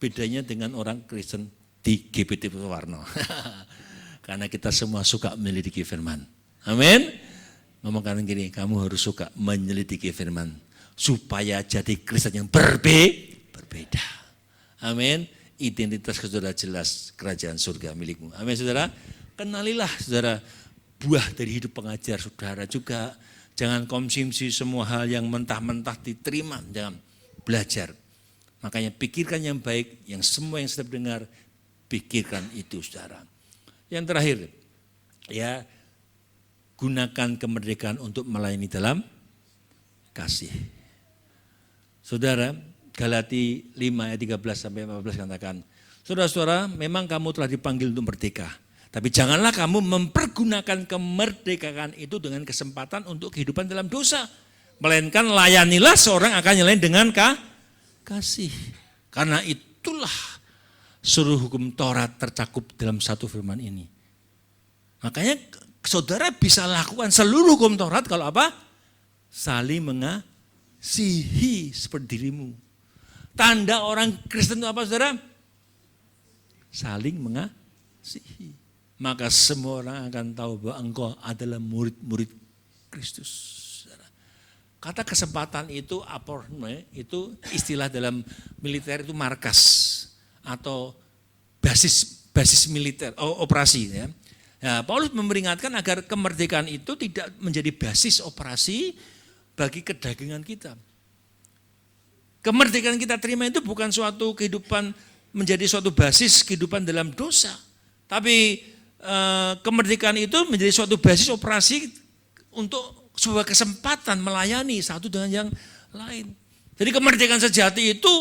Bedanya dengan orang Kristen di GBT Warno. Karena kita semua suka menyelidiki firman. Amin. Ngomongkan gini, kamu harus suka menyelidiki firman. Supaya jadi Kristen yang berbeda. Amin. Identitas saudara jelas, kerajaan surga milikmu. Amin saudara. kenalilah saudara buah dari hidup pengajar saudara juga. Jangan konsumsi semua hal yang mentah-mentah diterima, jangan belajar. Makanya pikirkan yang baik, yang semua yang sedang dengar, pikirkan itu saudara. Yang terakhir, ya gunakan kemerdekaan untuk melayani dalam kasih. Saudara, Galati 5 ayat 13 sampai 14 katakan, saudara-saudara, memang kamu telah dipanggil untuk merdeka. Tapi janganlah kamu mempergunakan kemerdekaan itu dengan kesempatan untuk kehidupan dalam dosa. Melainkan layanilah seorang akan nyalain dengan kasih. Karena itulah seluruh hukum Taurat tercakup dalam satu firman ini. Makanya saudara bisa lakukan seluruh hukum Taurat kalau apa? Saling mengasihi seperti dirimu. Tanda orang Kristen itu apa saudara? Saling mengasihi. Maka semua orang akan tahu bahwa engkau adalah murid-murid Kristus. Kata kesempatan itu aporne, itu istilah dalam militer itu markas atau basis militer, operasi. Ya. Nah, Paulus memperingatkan agar kemerdekaan itu tidak menjadi basis operasi bagi kedagingan kita. Kemerdekaan kita terima itu bukan suatu kehidupan menjadi suatu basis kehidupan dalam dosa, tapi kemerdekaan itu menjadi suatu basis operasi untuk sebuah kesempatan melayani satu dengan yang lain. Jadi kemerdekaan sejati itu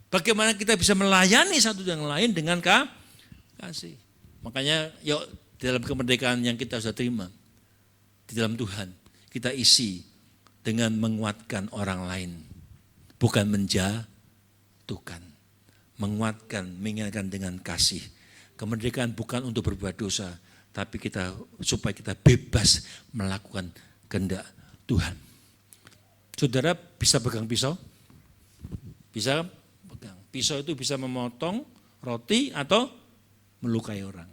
bagaimana kita bisa melayani satu dengan lain dengan kasih. Makanya yuk dalam kemerdekaan yang kita sudah terima di dalam Tuhan, kita isi dengan menguatkan orang lain, bukan menjatuhkan, menguatkan, mengingatkan dengan kasih. Kemerdekaan bukan untuk berbuat dosa, tapi supaya kita bebas melakukan kehendak Tuhan. Saudara bisa pegang pisau? Bisa pegang. Pisau itu bisa memotong roti atau melukai orang.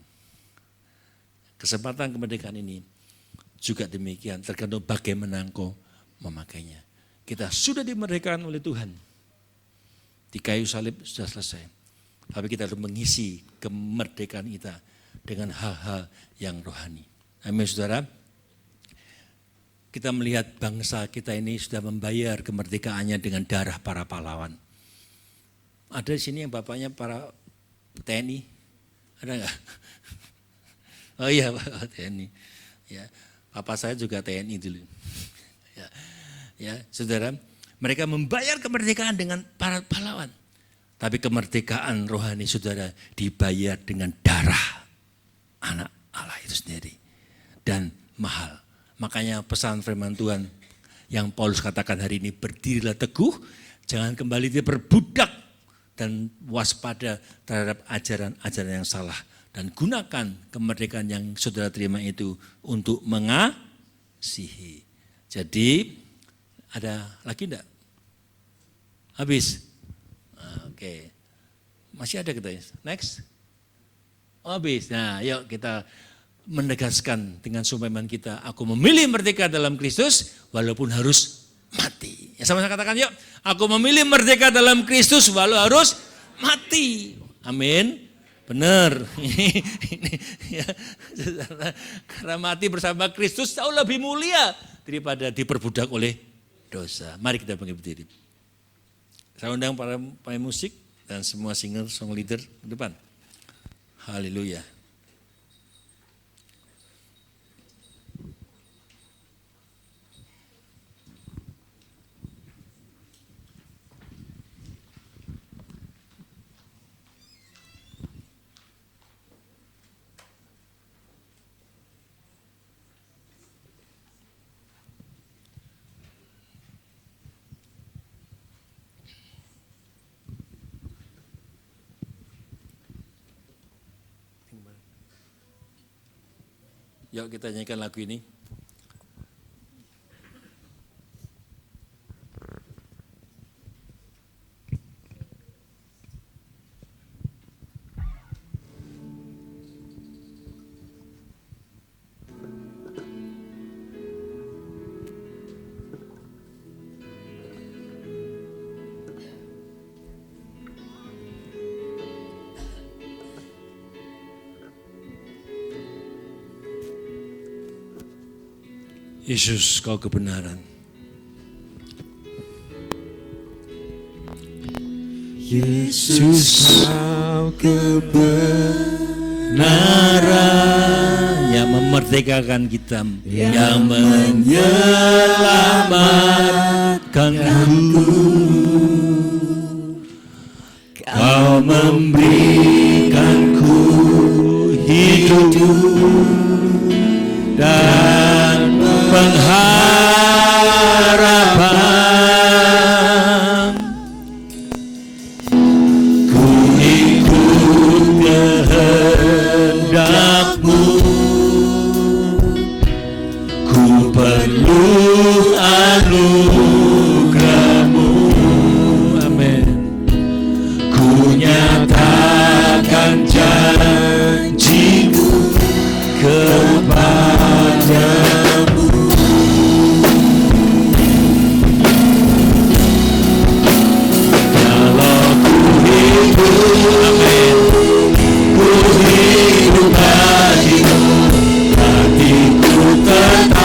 Kesempatan kemerdekaan ini juga demikian, tergantung bagaimana engkau memakainya. Kita sudah dimerdekakan oleh Tuhan. Di kayu salib sudah selesai. Tapi kita harus mengisi kemerdekaan kita dengan hal-hal yang rohani. Amin saudara. Kita melihat bangsa kita ini sudah membayar kemerdekaannya dengan darah para pahlawan. Ada di sini yang bapaknya para TNI? Ada enggak? Oh iya Pak TNI. Ya, papa saya juga TNI dulu. Ya, saudara, mereka membayar kemerdekaan dengan para pahlawan. Tapi kemerdekaan rohani saudara dibayar dengan darah anak Allah itu sendiri. Dan mahal. Makanya pesan firman Tuhan yang Paulus katakan hari ini, berdirilah teguh, jangan kembali diperbudak dan waspada terhadap ajaran-ajaran yang salah. Dan gunakan kemerdekaan yang saudara terima itu untuk mengasihi. Jadi ada lagi enggak? Habis? Oke. Masih ada kita. Next. Habis. Nah, yuk kita menegaskan dengan sumpah kita, aku memilih merdeka dalam Kristus walaupun harus mati. Ya sama-sama katakan yuk, aku memilih merdeka dalam Kristus walau harus mati. Amin. Benar. Ini ya, karena mati bersama Kristus jauh lebih mulia daripada diperbudak oleh dosa. Mari kita berdiri. Saya undang para pemain musik dan semua singer, song leader ke depan. Haleluya. Yuk kita nyanyikan lagu ini. Yesus, Kau kebenaran. Yesus Kau kebenaran yang memerdekakan kita, yang menyelamatkanku. Kau memberikanku hidup dan pengharapan. Ku ikut kehendak-Mu, ku perlu anugerah-Mu. Amin. Ku nyatakan janji-Mu kepadamu. Kalau ku hidup, amin, ku hidup bagimu, hatiku tetap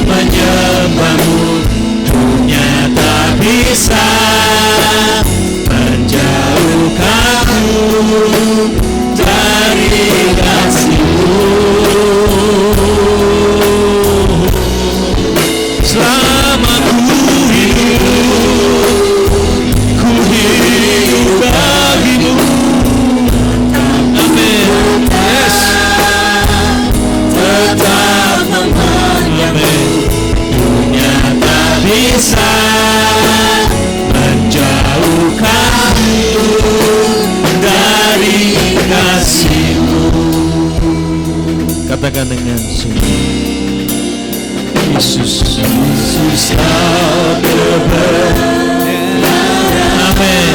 menyembah-Mu. Dunia tak bisa menjauhkanku dari kasih-Mu. Selama ku hidup bagimu. Amin. Yes. Tetap amin. Dunia tak bisa menjauhkanku dari kasih-Mu. Katakan dengan sungguh, Yesus, Yesus Kau kebenaran. Amin.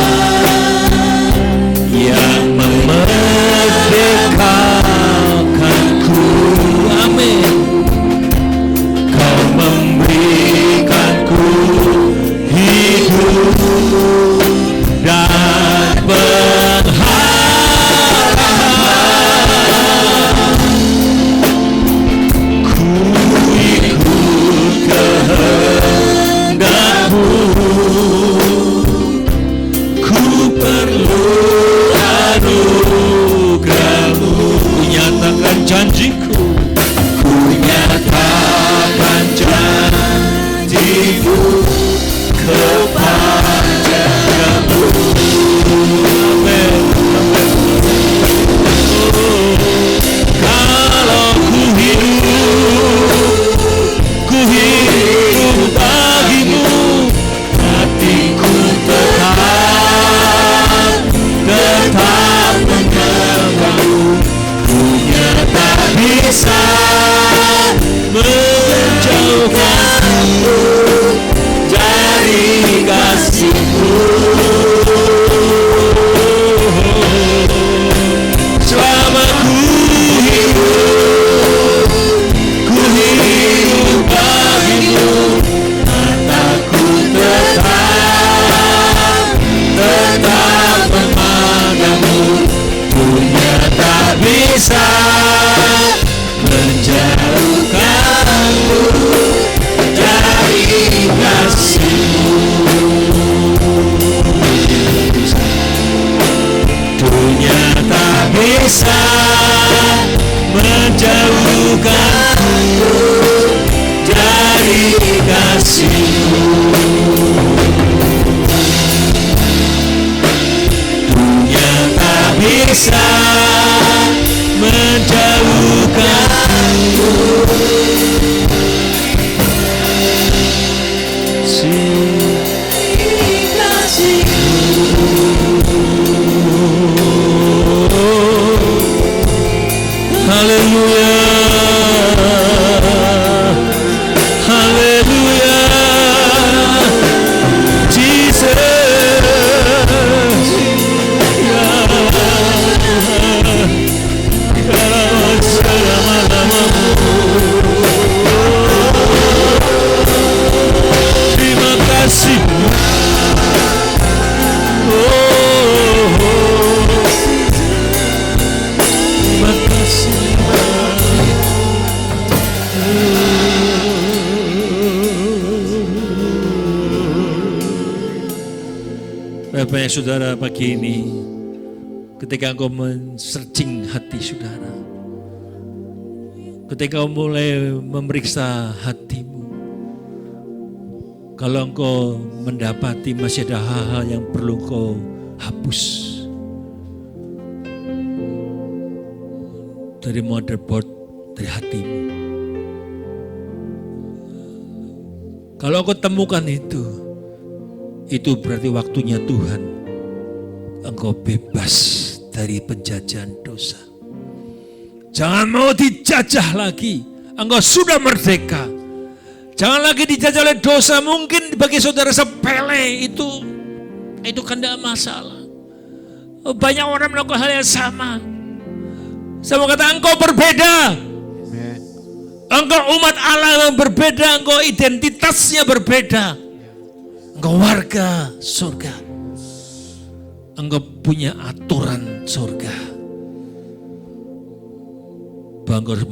Yang memerdekakanku. Amin. Kau memberikanku hidup dan pengharapan. Ku ikut kehendak-Mu, ku perlu anugerah-Mu. Ku nyatakan janji-Ku, ku nyatakan janji-Ku kepadamu. Amin. Kalau ku hidup bagimu, hatiku tetap menyembah-Mu. Dunia tak bisa menjauhkanku dari kasih-Mu. Selama ku hidup bagimu, mataku tetap memandang-Mu. Dunia tak bisa menjauhkanku dari kasih-Mu. Dunia tak bisa menjauhkanku dari kasih-Mu. Dunia tak bisa menjauhkanku dari kasih-Mu. Haleluya, haleluya. Ada banyak saudara pagi ini, ketika engkau men-searching hati saudara, ketika engkau mulai memeriksa hatimu, kalau engkau mendapati masih ada hal-hal yang perlu engkau hapus dari motherboard, dari hatimu, kalau engkau temukan itu berarti waktunya Tuhan engkau bebas dari penjajahan dosa. Jangan mau dijajah lagi, engkau sudah merdeka. Jangan lagi dijajah oleh dosa. Mungkin bagi saudara sepele itu kan tidak masalah. Banyak orang melakukan hal yang sama. Saya mau kata engkau berbeda. Engkau umat Allah yang berbeda, engkau identitasnya berbeda. Engkau warga surga. Engkau punya aturan surga. Bahwa engkau harus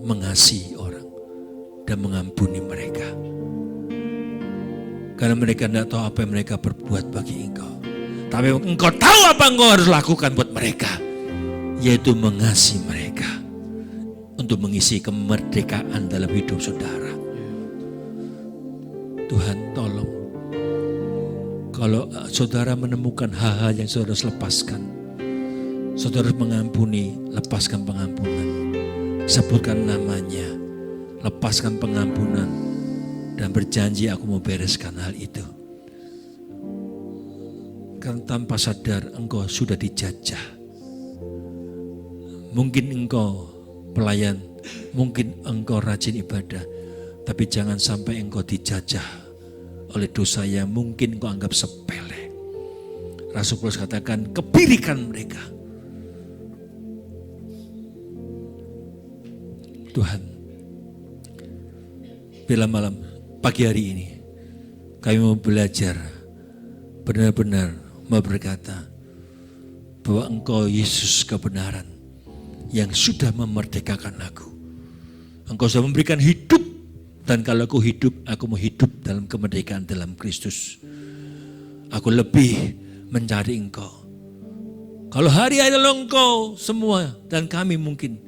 mengasihi orang dan mengampuni mereka. Karena mereka tidak tahu apa yang mereka berbuat bagi engkau. Tapi engkau tahu apa yang engkau harus lakukan buat mereka. Yaitu mengasihi mereka. Untuk mengisi kemerdekaan dalam hidup saudara. Tuhan tolong. Kalau saudara menemukan hal-hal yang saudara harus lepaskan, saudara harus mengampuni, lepaskan pengampunan. Sebutkan namanya, lepaskan pengampunan, dan berjanji aku mau bereskan hal itu. Karena tanpa sadar engkau sudah dijajah. Mungkin engkau pelayan, mungkin engkau rajin ibadah, tapi jangan sampai engkau dijajah oleh dosa yang mungkin kau anggap sepele. Rasul Paulus katakan, kebirikan mereka. Tuhan, bila malam pagi hari ini kami mau belajar benar-benar mau berkata bahwa Engkau Yesus kebenaran yang sudah memerdekakan aku. Engkau sudah memberikan hidup. Dan kalau aku hidup, aku mau hidup dalam kemerdekaan dalam Kristus. Aku lebih mencari Engkau. Kalau hari adalah Engkau semua dan kami mungkin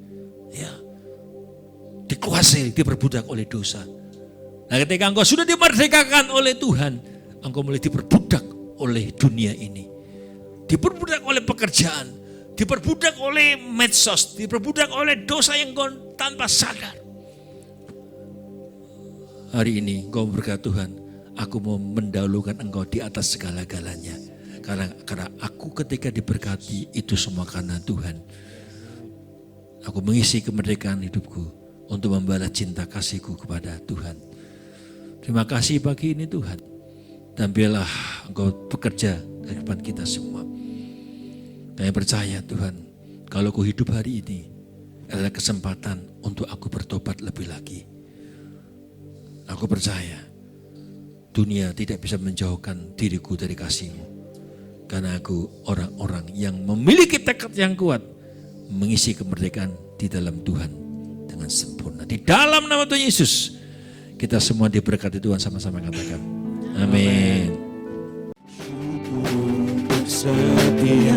dikuasai, diperbudak oleh dosa. Nah ketika Engkau sudah dimerdekakan oleh Tuhan, Engkau mulai diperbudak oleh dunia ini. Diperbudak oleh pekerjaan, diperbudak oleh medsos, diperbudak oleh dosa yang Engkau tanpa sadar. Hari ini Engkau berkata, Tuhan, aku mau mendahulukan Engkau di atas segala-galanya. Karena aku ketika diberkati itu semua karena Tuhan. Aku mengisi kemerdekaan hidupku untuk membalas cinta kasihku kepada Tuhan. Terima kasih pagi ini Tuhan. Dan biarlah Engkau bekerja di depan kita semua. Kami percaya Tuhan, kalau aku hidup hari ini adalah kesempatan untuk aku bertobat lebih lagi. Aku percaya dunia tidak bisa menjauhkan diriku dari kasih-Mu. Karena aku orang-orang yang memiliki tekad yang kuat mengisi kemerdekaan di dalam Tuhan dengan sempurna. Di dalam nama Tuhan Yesus kita semua diberkati Tuhan, sama-sama katakan. Amin. Bersedia